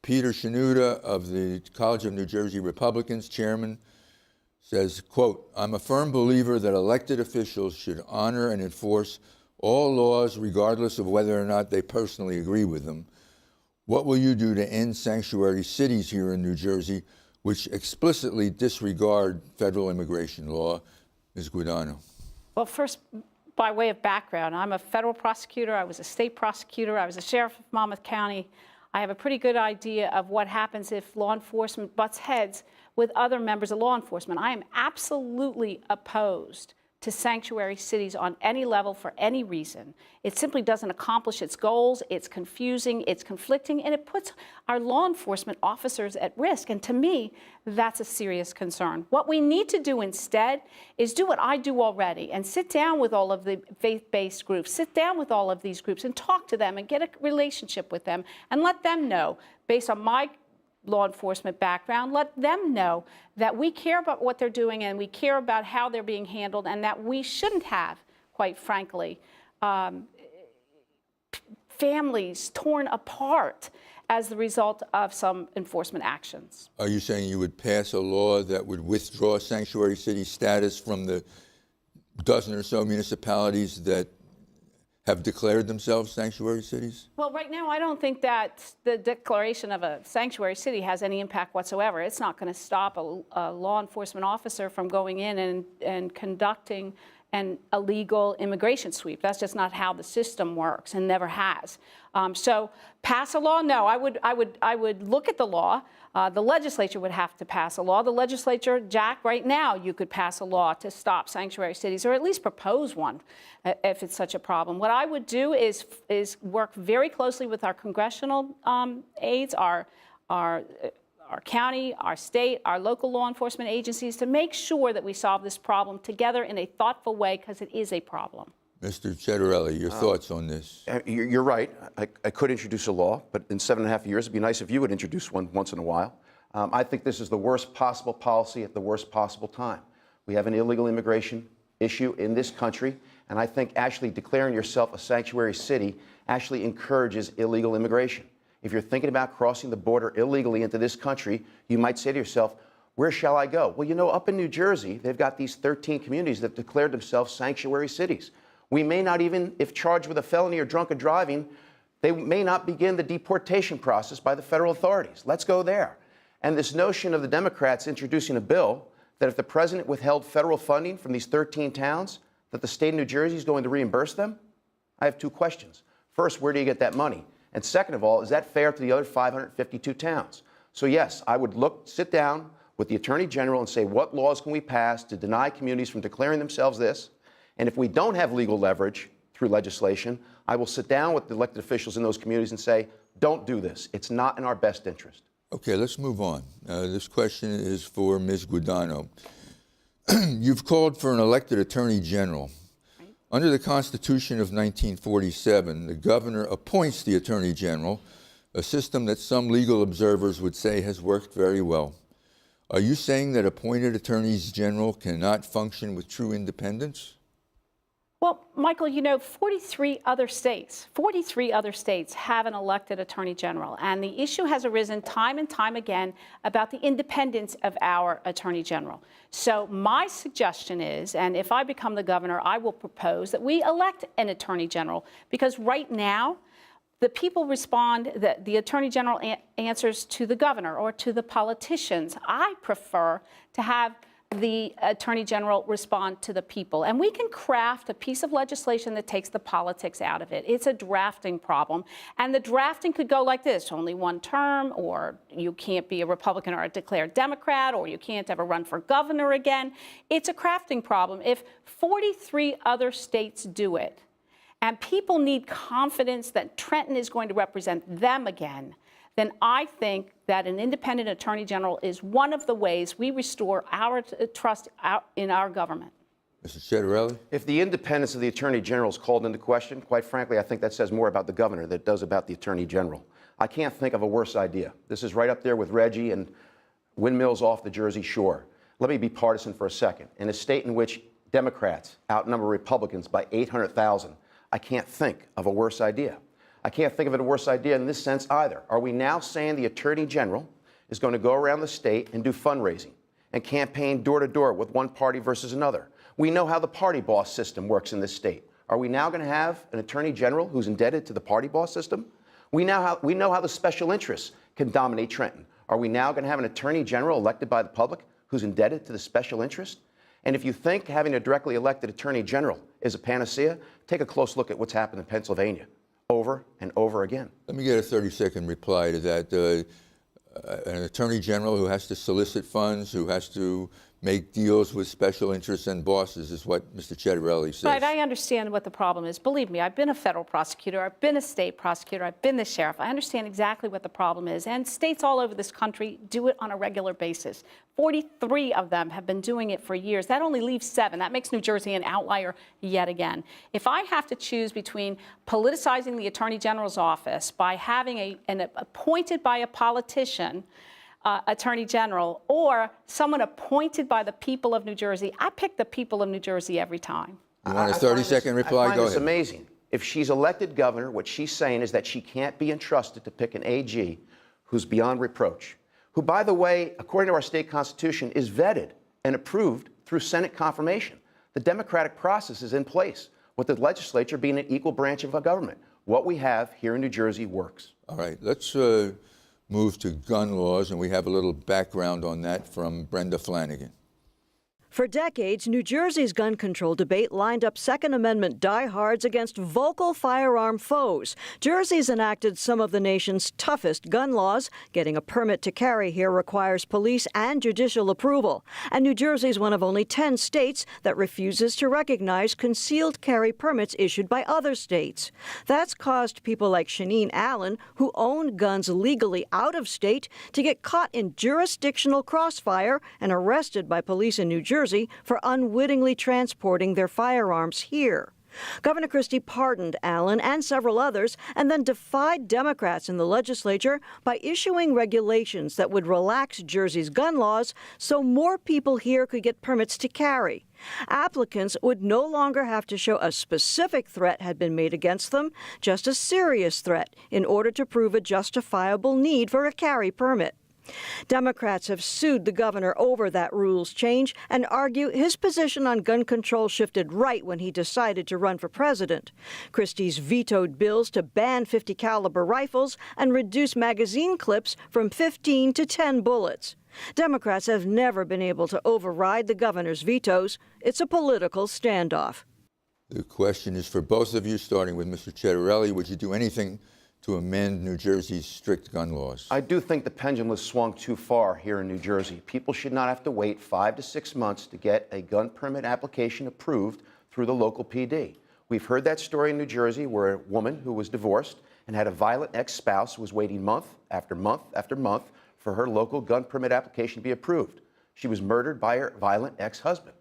Peter Shanuda of the College of New Jersey Republicans, chairman, says, quote, I'm a firm believer that elected officials should honor and enforce all laws regardless of whether or not they personally agree with them. What will you do to end sanctuary cities here in New Jersey, which explicitly disregard federal immigration law? Ms. Guadagno. Well, first, by way of background, I'm a federal prosecutor. I was a state prosecutor. I was a sheriff of Monmouth County. I have a pretty good idea of what happens if law enforcement butts heads with other members of law enforcement. I am absolutely opposed to sanctuary cities on any level for any reason. It simply doesn't accomplish its goals. It's confusing, it's conflicting, and it puts our law enforcement officers at risk. And to me, that's a serious concern. What we need to do instead is do what I do already and sit down with all of the faith-based groups, sit down with all of these groups and talk to them and get a relationship with them and let them know, based on my law enforcement background, let them know that we care about what they're doing and we care about how they're being handled and that we shouldn't have, quite frankly, families torn apart as the result of some enforcement actions. Are you saying you would pass a law that would withdraw sanctuary city status from the dozen or so municipalities that have declared themselves sanctuary cities? Well, right now, I don't think that the declaration of a sanctuary city has any impact whatsoever. It's not going to stop a law enforcement officer from going in and conducting an illegal immigration sweep. That's just not how the system works and never has. So pass a law? No, I would look at the law. The legislature would have to pass a law. The legislature, Jack, right now, you could pass a law to stop sanctuary cities, or at least propose one if it's such a problem. What I would do is work very closely with our congressional aides, our county, our state, our local law enforcement agencies to make sure that we solve this problem together in a thoughtful way, because it is a problem. Mr. Cettarelli, your thoughts on this? You're right. I could introduce a law, but in 7.5 years, it'd be nice if you would introduce one once in a while. I think this is the worst possible policy at the worst possible time. We have an illegal immigration issue in this country, and I think actually declaring yourself a sanctuary city actually encourages illegal immigration. If you're thinking about crossing the border illegally into this country, you might say to yourself, where shall I go? Well, you know, up in New Jersey, they've got these 13 communities that declared themselves sanctuary cities. We may not even, if charged with a felony or drunken driving, they may not begin the deportation process by the federal authorities. Let's go there. And this notion of the Democrats introducing a bill that if the president withheld federal funding from these 13 towns, that the state of New Jersey is going to reimburse them? I have two questions. First, where do you get that money? And second of all, is that fair to the other 552 towns? So yes, I would sit down with the Attorney General and say, what laws can we pass to deny communities from declaring themselves this? And if we don't have legal leverage through legislation, I will sit down with the elected officials in those communities and say, don't do this. It's not in our best interest. Okay, let's move on. This question is for Ms. Guadagno. You've called for an elected Attorney General. Under the Constitution of 1947, the governor appoints the Attorney General, a system that some legal observers would say has worked very well. Are you saying that appointed attorneys general cannot function with true independence? Well, Michael, 43 other states have an elected attorney general. And the issue has arisen time and time again about the independence of our attorney general. So my suggestion is, and if I become the governor, I will propose that we elect an attorney general, because right now, the people respond, that the attorney general answers to the governor or to the politicians. I prefer to have the attorney general respond to the people. And we can craft a piece of legislation that takes the politics out of it. It's a drafting problem. And the drafting could go like this: only one term, or you can't be a Republican or a declared Democrat, or you can't ever run for governor again. It's a crafting problem. If 43 other states do it, and people need confidence that Trenton is going to represent them again, then I think that an independent attorney general is one of the ways we restore our trust in our government. Mr. Cettarelli? If the independence of the attorney general is called into question, quite frankly, I think that says more about the governor than it does about the attorney general. I can't think of a worse idea. This is right up there with Reggie and windmills off the Jersey Shore. Let me be partisan for a second. In a state in which Democrats outnumber Republicans by 800,000, I can't think of a worse idea. I can't think of a worse idea in this sense either. Are we now saying the Attorney General is going to go around the state and do fundraising and campaign door to door with one party versus another? We know how the party boss system works in this state. Are we now going to have an Attorney General who's indebted to the party boss system? We know how the special interests can dominate Trenton. Are we now going to have an Attorney General elected by the public who's indebted to the special interest? And if you think having a directly elected Attorney General is a panacea, take a close look at what's happened in Pennsylvania over and over again. Let me get a 30-second reply to that. An Attorney General who has to solicit funds, who has to make deals with special interests and bosses is what Mr. Cettarelli says. Right, I understand what the problem is. Believe me, I've been a federal prosecutor, I've been a state prosecutor, I've been the sheriff. I understand exactly what the problem is. And states all over this country do it on a regular basis. 43 of them have been doing it for years. That only leaves 7. That makes New Jersey an outlier yet again. If I have to choose between politicizing the Attorney General's office by having an appointed by a politician Attorney General, or someone appointed by the people of New Jersey, I pick the people of New Jersey every time. You want a 30-second reply? I find Go this ahead. amazing. If she's elected governor, what she's saying is that she can't be entrusted to pick an AG who's beyond reproach, who, by the way, according to our state constitution, is vetted and approved through Senate confirmation. The democratic process is in place, with the legislature being an equal branch of our government. What we have here in New Jersey works. All right, let's move to gun laws, and we have a little background on that from Brenda Flanagan. For decades, New Jersey's gun control debate lined up Second Amendment diehards against vocal firearm foes. Jersey's enacted some of the nation's toughest gun laws. Getting a permit to carry here requires police and judicial approval. And New Jersey's one of only 10 states that refuses to recognize concealed carry permits issued by other states. That's caused people like Shaneen Allen, who own guns legally out of state, to get caught in jurisdictional crossfire and arrested by police in New Jersey for unwittingly transporting their firearms here. Governor Christie pardoned Allen and several others and then defied Democrats in the legislature by issuing regulations that would relax Jersey's gun laws so more people here could get permits to carry. Applicants would no longer have to show a specific threat had been made against them, just a serious threat, in order to prove a justifiable need for a carry permit. Democrats have sued the governor over that rules change and argue his position on gun control shifted right when he decided to run for president. Christie's vetoed bills to ban .50 caliber rifles and reduce magazine clips from 15 to 10 bullets. Democrats have never been able to override the governor's vetoes. It's a political standoff. The question is for both of you, starting with Mr. Cettarelli. Would you do anything to amend New Jersey's strict gun laws? I do think the pendulum has swung too far here in New Jersey. People should not have to wait 5 to 6 months to get a gun permit application approved through the local PD. We've heard that story in New Jersey where a woman who was divorced and had a violent ex-spouse was waiting month after month after month for her local gun permit application to be approved. She was murdered by her violent ex-husband.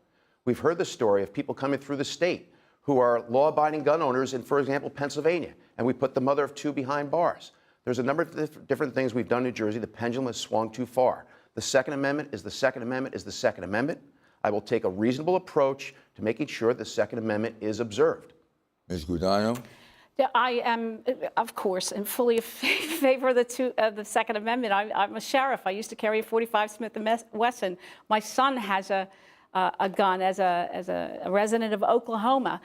We've heard the story of people coming through the state who are law-abiding gun owners in, for example, Pennsylvania, and we put the mother of 2 behind bars. There's a number of different things we've done in New Jersey. The pendulum has swung too far. The Second Amendment is the Second Amendment is the Second Amendment. I will take a reasonable approach to making sure the Second Amendment is observed. Ms. Guadagno? Yeah, I am, of course, in fully favor of the Second Amendment. I'm a sheriff. I used to carry a .45 Smith & Wesson. My son has a gun as a resident of Oklahoma.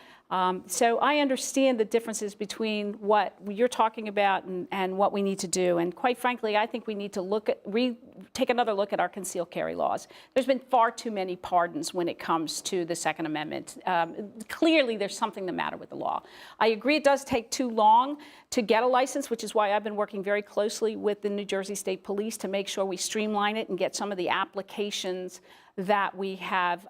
So I understand the differences between what you're talking about and what we need to do. And quite frankly, I think we need to take another look at our concealed carry laws. There's been far too many pardons when it comes to the Second Amendment. Clearly, there's something the matter with the law. I agree it does take too long to get a license, which is why I've been working very closely with the New Jersey State Police to make sure we streamline it and get some of the applications that we have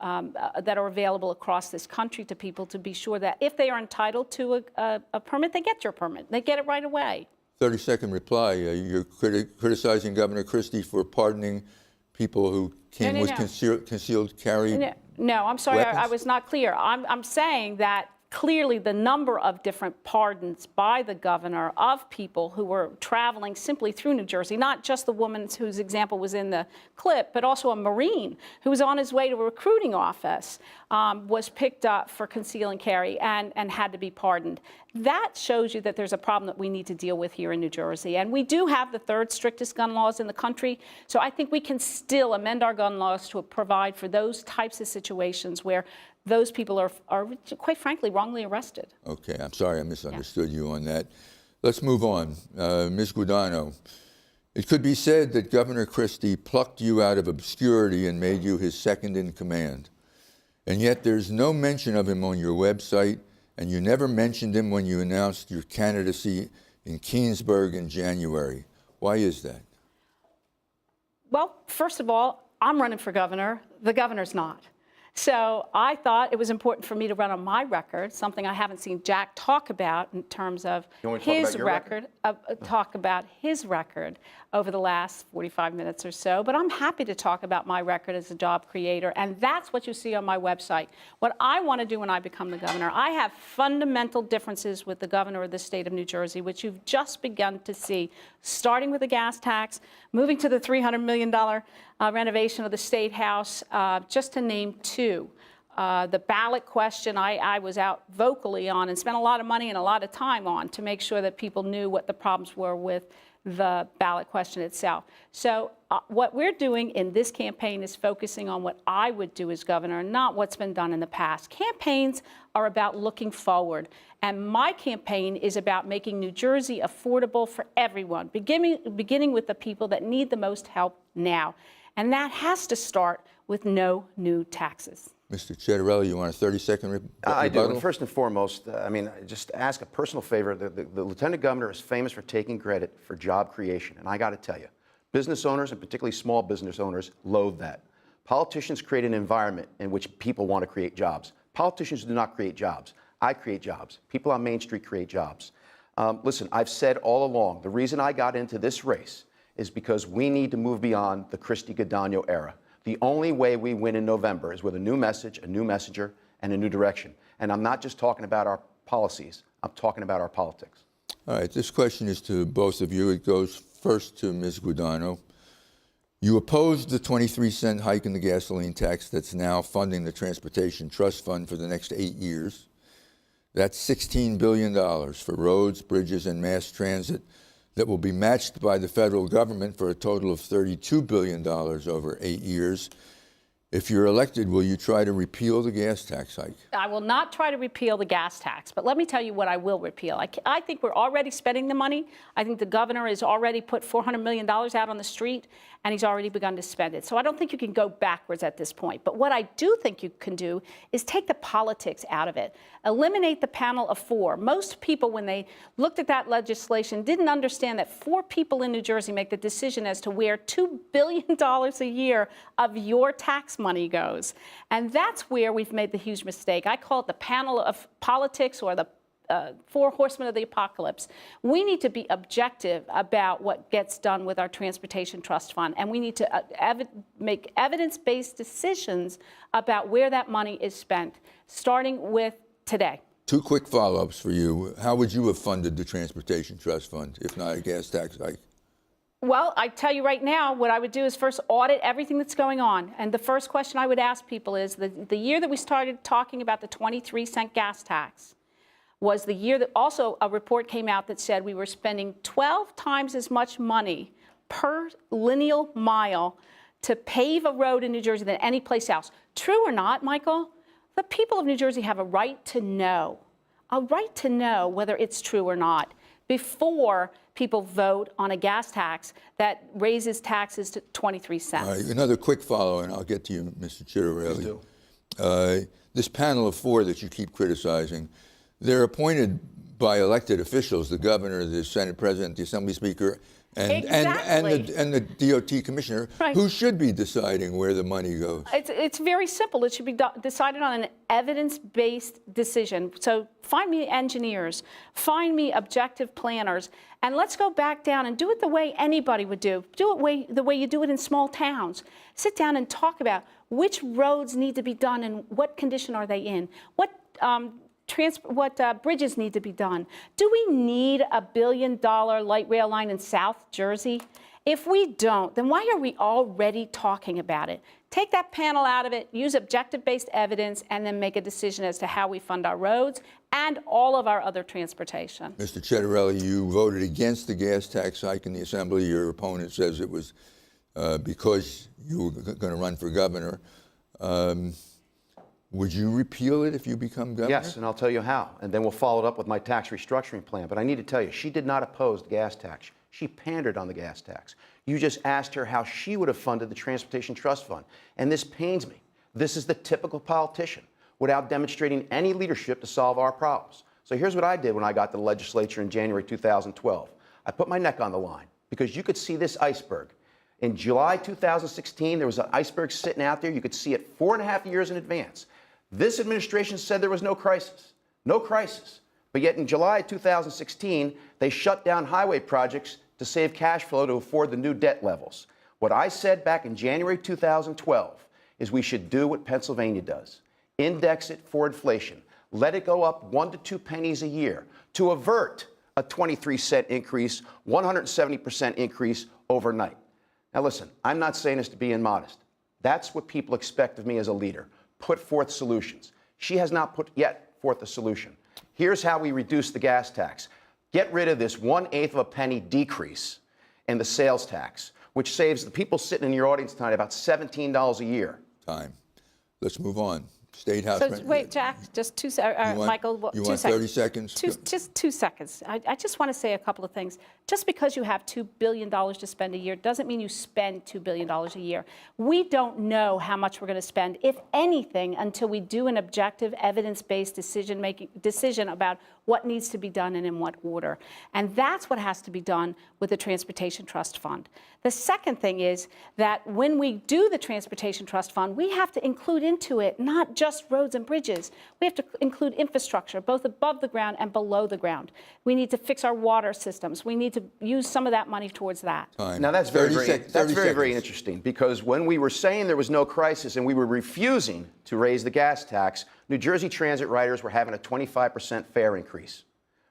that are available across this country to people to be sure that if they are entitled to a permit, they get your permit. They get it right away. 30-second reply. You're criticizing Governor Christie for pardoning people who came with concealed carry. No, I'm sorry, weapons? I was not clear. I'm saying that clearly the number of different pardons by the governor of people who were traveling simply through New Jersey, not just the woman whose example was in the clip, but also a Marine who was on his way to a recruiting office, was picked up for conceal and carry and had to be pardoned. That shows you that there's a problem that we need to deal with here in New Jersey. And we do have the 3rd strictest gun laws in the country. So I think we can still amend our gun laws to provide for those types of situations where those people are quite frankly, wrongly arrested. Okay, I'm sorry I misunderstood you on that. Let's move on. Ms. Guadagno, it could be said that Governor Christie plucked you out of obscurity and made you his second in command. And yet there's no mention of him on your website, and you never mentioned him when you announced your candidacy in Keansburg in January. Why is that? Well, first of all, I'm running for governor. The governor's not. So I thought it was important for me to run on my record, something I haven't seen Jack talk about in terms of his record, talk about his record over the last 45 minutes or so. But I'm happy to talk about my record as a job creator, and that's what you see on my website. What I want to do when I become the governor, I have fundamental differences with the governor of the state of New Jersey, which you've just begun to see, starting with the gas tax, moving to the $300 million renovation of the State House, just to name 2. The ballot question I was out vocally on and spent a lot of money and a lot of time on to make sure that people knew what the problems were with the ballot question itself. So what we're doing in this campaign is focusing on what I would do as governor, not what's been done in the past. Campaigns are about looking forward, and my campaign is about making New Jersey affordable for everyone, beginning with the people that need the most help now. And that has to start with no new taxes. Mr. Cettarelli, you want a 30-second rebuttal? I do. And first and foremost, just ask a personal favor. The lieutenant governor is famous for taking credit for job creation. And I got to tell you, business owners, and particularly small business owners, loathe that. Politicians create an environment in which people want to create jobs. Politicians do not create jobs. I create jobs. People on Main Street create jobs. Listen, I've said all along, the reason I got into this race is because we need to move beyond the Christie-Guadagno era. The only way we win in November is with a new message, a new messenger, and a new direction. And I'm not just talking about our policies. I'm talking about our politics. All right, this question is to both of you. It goes first to Ms. Guadagno. You opposed the 23-cent hike in the gasoline tax that's now funding the Transportation Trust Fund for the next 8 years. That's $16 billion for roads, bridges, and mass transit that will be matched by the federal government for a total of $32 billion over 8 years. If you're elected, will you try to repeal the gas tax hike? I will not try to repeal the gas tax, but let me tell you what I will repeal. I think we're already spending the money. I think the governor has already put $400 million out on the street, and he's already begun to spend it. So I don't think you can go backwards at this point. But what I do think you can do is take the politics out of it. Eliminate the panel of four. Most people, when they looked at that legislation, didn't understand that 4 people in New Jersey make the decision as to where $2 billion a year of your tax money goes. And that's where we've made the huge mistake. I call it the panel of politics, or the 4 horsemen of the apocalypse. We need to be objective about what gets done with our transportation trust fund, and we need to make evidence-based decisions about where that money is spent, starting with today. 2 quick follow-ups for you. How would you have funded the transportation trust fund if not a gas tax hike? Well, I tell you right now, what I would do is first audit everything that's going on. And the first question I would ask people is, the year that we started talking about the 23-cent gas tax was the year that also a report came out that said we were spending 12 times as much money per linear mile to pave a road in New Jersey than any place else. True or not, Michael? The people of New Jersey have a right to know whether it's true or not before people vote on a gas tax that raises taxes to 23 cents. All right, another quick follow, and I'll get to you, Mr. Chitterelli. This panel of 4 that you keep criticizing, they're appointed by elected officials, the governor, the Senate president, the Assembly Speaker, and the DOT commissioner, Right. who should be deciding where the money goes. It's very simple. It should be decided on an evidence-based decision. So find me engineers, find me objective planners, and let's go back down and do it the way anybody would do. Do it the way you do it in small towns. Sit down and talk about which roads need to be done and what condition are they in. What bridges need to be done. Do we need a $1 billion light rail line in South Jersey? If we don't, then why are we already talking about it? Take that panel out of it, use objective-based evidence, and then make a decision as to how we fund our roads and all of our other transportation. Mr. Chitterelli, you voted against the gas tax hike in the Assembly. Your opponent says it was because you were going to run for governor. Would you repeal it if you become governor? Yes, and I'll tell you how. And then we'll follow it up with my tax restructuring plan. But I need to tell you, she did not oppose the gas tax. She pandered on the gas tax. You just asked her how she would have funded the Transportation Trust Fund. And this pains me. This is the typical politician without demonstrating any leadership to solve our problems. So here's what I did when I got to the legislature in January 2012. I put my neck on the line because you could see this iceberg. In July 2016, there was an iceberg sitting out there. You could see it 4.5 years in advance. This administration said there was no crisis. No crisis. But yet in July 2016, they shut down highway projects to save cash flow to afford the new debt levels. What I said back in January 2012 is we should do what Pennsylvania does. Index it for inflation. Let it go up 1 to 2 pennies a year to avert a 23-cent increase, 170% increase overnight. Now listen, I'm not saying this to be immodest. That's what people expect of me as a leader. Put forth solutions. She has not put yet forth a solution. Here's how we reduce the gas tax. Get rid of this 1/8 of a penny decrease in the sales tax, which saves the people sitting in your audience tonight about $17 a year. Time. Let's move on. State House. So wait, Jack, just 2 seconds. Michael, you 2 want seconds. 30 seconds? Just 2 seconds. I just want to say a couple of things. Just because you have $2 billion to spend a year doesn't mean you spend $2 billion a year. We don't know how much we're going to spend, if anything, until we do an objective, evidence-based decision about what needs to be done and in what order. And that's what has to be done with the Transportation Trust Fund. The second thing is that when we do the Transportation Trust Fund, we have to include into it not just roads and bridges. We have to include infrastructure, both above the ground and below the ground. We need to fix our water systems. We need to use some of that money towards that. Time. Now that's very interesting, because when we were saying there was no crisis and we were refusing to raise the gas tax, New Jersey transit riders were having a 25% fare increase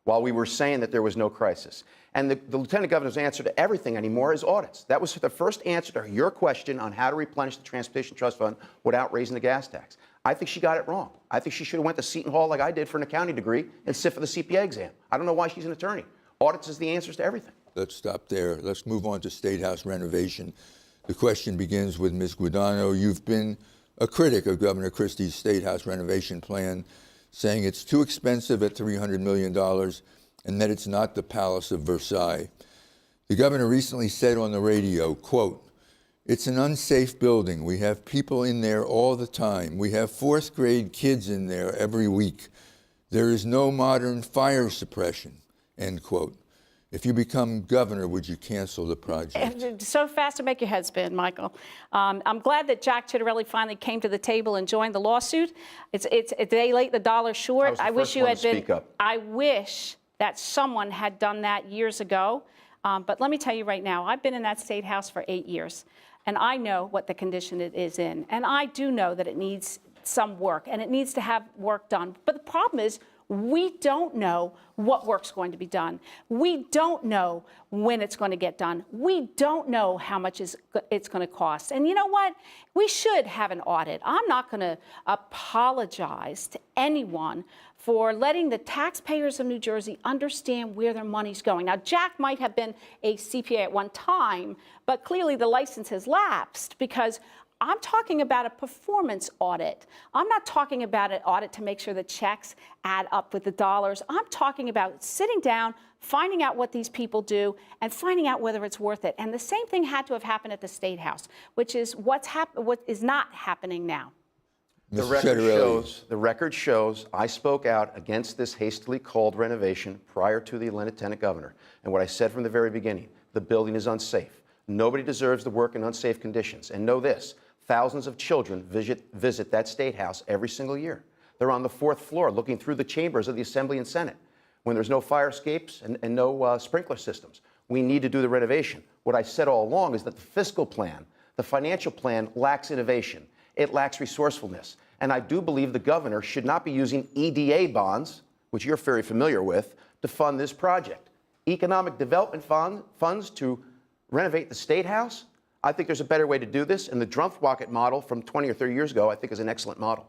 while we were saying that there was no crisis. And the Lieutenant Governor's answer to everything anymore is audits. That was the first answer to your question on how to replenish the Transportation Trust Fund without raising the gas tax. I think she got it wrong. I think she should have went to Seton Hall like I did for an accounting degree and sit for the CPA exam. I don't know why she's an attorney. Audits is the answers to everything. Let's stop there. Let's move on to State House renovation. The question begins with Ms. Guadagno. You've been a critic of Governor Christie's State House renovation plan, saying it's too expensive at $300 million and that it's not the Palace of Versailles. The governor recently said on the radio, quote, "It's an unsafe building. We have people in there all the time. We have fourth grade kids in there every week. There is no modern fire suppression," end quote. If you become governor, would you cancel the project? So fast to make your head spin, Michael. I'm glad that Jack Chittarelli finally came to the table and joined the lawsuit. It's a day late, the dollar short. I wish you had been. I wish that someone had done that years ago. But let me tell you right now, I've been in that State House for 8 years, and I know what the condition it is in. And I do know that it needs some work, and it needs to have work done. But the problem is, we don't know what work's going to be done. We don't know when it's going to get done. We don't know how much it's going to cost. And you know what? We should have an audit. I'm not going to apologize to anyone for letting the taxpayers of New Jersey understand where their money's going. Now, Jack might have been a CPA at one time, but clearly the license has lapsed, because I'm talking about a performance audit. I'm not talking about an audit to make sure the checks add up with the dollars. I'm talking about sitting down, finding out what these people do, and finding out whether it's worth it. And the same thing had to have happened at the State House, which is what is not happening now. The record shows I spoke out against this hastily called renovation prior to the Lieutenant Governor. And what I said from the very beginning, the building is unsafe. Nobody deserves to work in unsafe conditions. And know this, thousands of children visit that State House every single year. They're on the 4th floor looking through the chambers of the Assembly and Senate when there's no fire escapes and no sprinkler systems. We need to do the renovation. What I said all along is that the fiscal plan, the financial plan, lacks innovation. It lacks resourcefulness. And I do believe the governor should not be using EDA bonds, which you're very familiar with, to fund this project. Economic development funds to renovate the State House? I think there's a better way to do this, and the Drumpf-Wackett model from 20 or 30 years ago, I think, is an excellent model.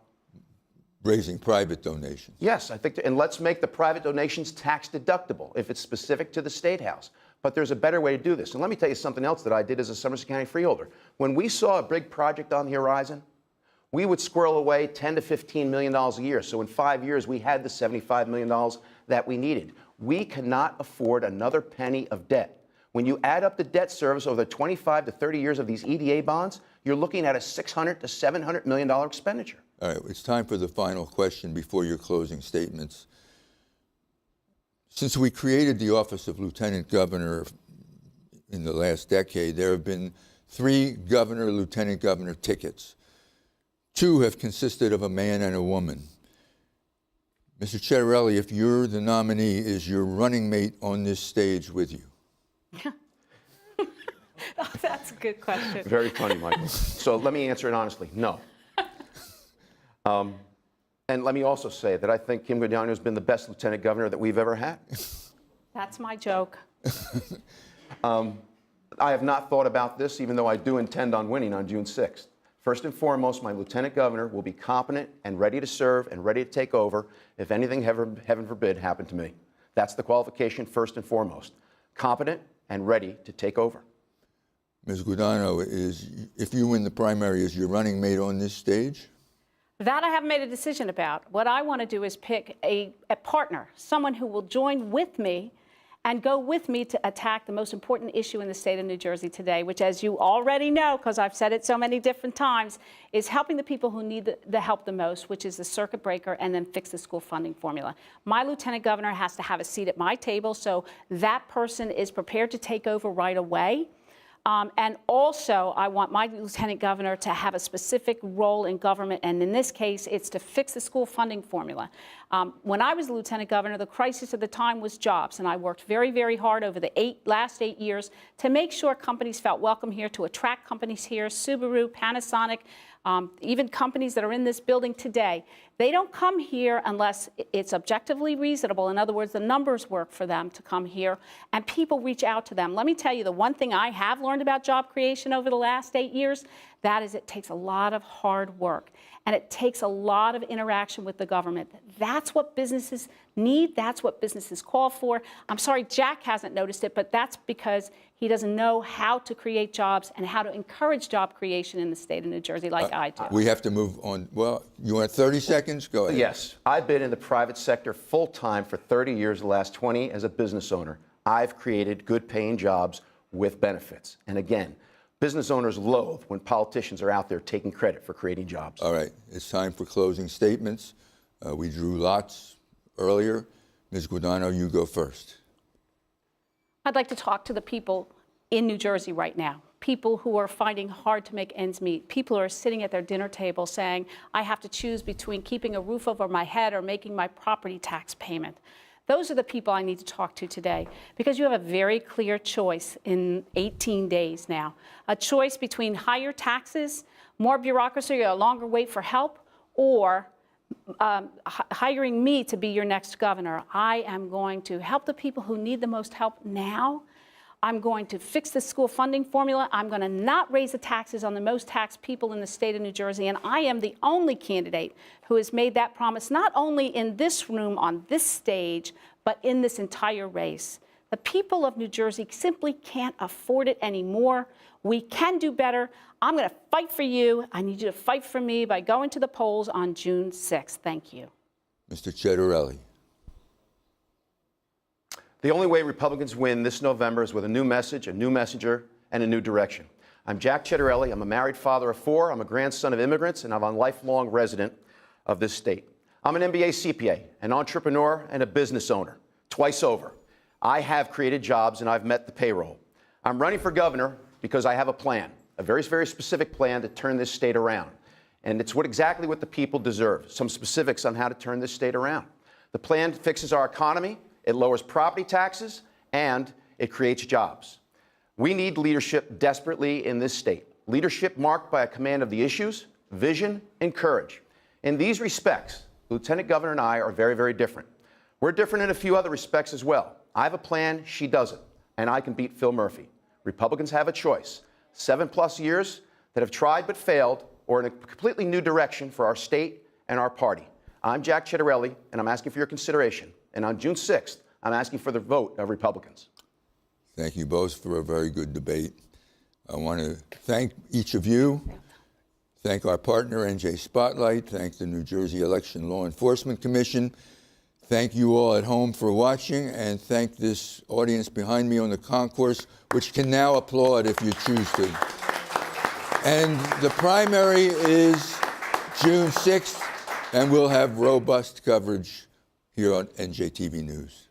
Raising private donations. Yes, I think, and let's make the private donations tax deductible if it's specific to the State House. But there's a better way to do this. And let me tell you something else that I did as a Somerset County freeholder. When we saw a big project on the horizon, we would squirrel away $10 to $15 million a year. So in 5 years, we had the $75 million that we needed. We cannot afford another penny of debt. When you add up the debt service over the 25 to 30 years of these EDA bonds, you're looking at a $600 to $700 million expenditure. All right, it's time for the final question before your closing statements. Since we created the office of Lieutenant Governor in the last decade, there have been 3 governor, lieutenant governor tickets. 2 have consisted of a man and a woman. Mr. Chittarelli, if you're the nominee, is your running mate on this stage with you? Oh, that's a good question. Very funny, Michael. So let me answer it honestly. No. And let me also say that I think Kim Guadagno has been the best lieutenant governor that we've ever had. That's my joke. I have not thought about this, even though I do intend on winning on June 6th. First and foremost, my lieutenant governor will be competent and ready to serve and ready to take over if anything, heaven forbid, happened to me. That's the qualification first and foremost. Competent and ready to take over. Ms. Guadagno, if you win the primary, is your running mate on this stage? That I haven't made a decision about. What I want to do is pick a partner, someone who will join with me and go with me to attack the most important issue in the state of New Jersey today, which, as you already know, because I've said it so many different times, is helping the people who need the help the most, which is the circuit breaker, and then fix the school funding formula. My lieutenant governor has to have a seat at my table, so that person is prepared to take over right away. And also, I want my lieutenant governor to have a specific role in government, and in this case, it's to fix the school funding formula. When I was the lieutenant governor, the crisis at the time was jobs, and I worked very, very hard over the last 8 years to make sure companies felt welcome here, to attract companies here, Subaru, Panasonic, even companies that are in this building today. They don't come here unless it's objectively reasonable. In other words, the numbers work for them to come here, and people reach out to them. Let me tell you, the one thing I have learned learned about job creation over the last 8 years, that is, it takes a lot of hard work and it takes a lot of interaction with the government. That's what businesses need. That's what businesses call for. I'm sorry Jack hasn't noticed it, but that's because he doesn't know how to create jobs and how to encourage job creation in the state of New Jersey like I do. We have to move on. Well, you want 30 seconds? Go ahead. Yes, I've been in the private sector full-time for 30 years, the last 20 as a business owner. I've created good-paying jobs with benefits. And again, business owners loathe when politicians are out there taking credit for creating jobs. All right, it's time for closing statements. We drew lots earlier. Ms. Guadagno, you go first. I'd like to talk to the people in New Jersey right now, people who are finding hard to make ends meet, people who are sitting at their dinner table saying, I have to choose between keeping a roof over my head or making my property tax payment. Those are the people I need to talk to today, because you have a very clear choice in 18 days now. A choice between higher taxes, more bureaucracy, a longer wait for help, or hiring me to be your next governor. I am going to help the people who need the most help now. I'm going to fix the school funding formula. I'm going to not raise the taxes on the most taxed people in the state of New Jersey. And I am the only candidate who has made that promise, not only in this room on this stage, but in this entire race. The people of New Jersey simply can't afford it anymore. We can do better. I'm going to fight for you. I need you to fight for me by going to the polls on June 6th. Thank you. Mr. Cettarelli. The only way Republicans win this November is with a new message, a new messenger, and a new direction. I'm Jack Cettarelli. I'm a married father of 4. I'm a grandson of immigrants, and I'm a lifelong resident of this state. I'm an MBA CPA, an entrepreneur, and a business owner, twice over. I have created jobs, and I've met the payroll. I'm running for governor because I have a plan, a very, very specific plan to turn this state around. And it's exactly what the people deserve, some specifics on how to turn this state around. The plan fixes our economy. It lowers property taxes, and it creates jobs. We need leadership desperately in this state. Leadership marked by a command of the issues, vision, and courage. In these respects, Lieutenant Governor and I are very, very different. We're different in a few other respects as well. I have a plan, she doesn't, and I can beat Phil Murphy. Republicans have a choice. 7+ years that have tried but failed, or in a completely new direction for our state and our party. I'm Jack Cettarelli, and I'm asking for your consideration. And on June 6th, I'm asking for the vote of Republicans. Thank you both for a very good debate. I want to thank each of you, thank our partner, NJ Spotlight, thank the New Jersey Election Law Enforcement Commission, thank you all at home for watching, and thank this audience behind me on the concourse, which can now applaud if you choose to. And the primary is June 6th, and we'll have robust coverage here on NJTV News.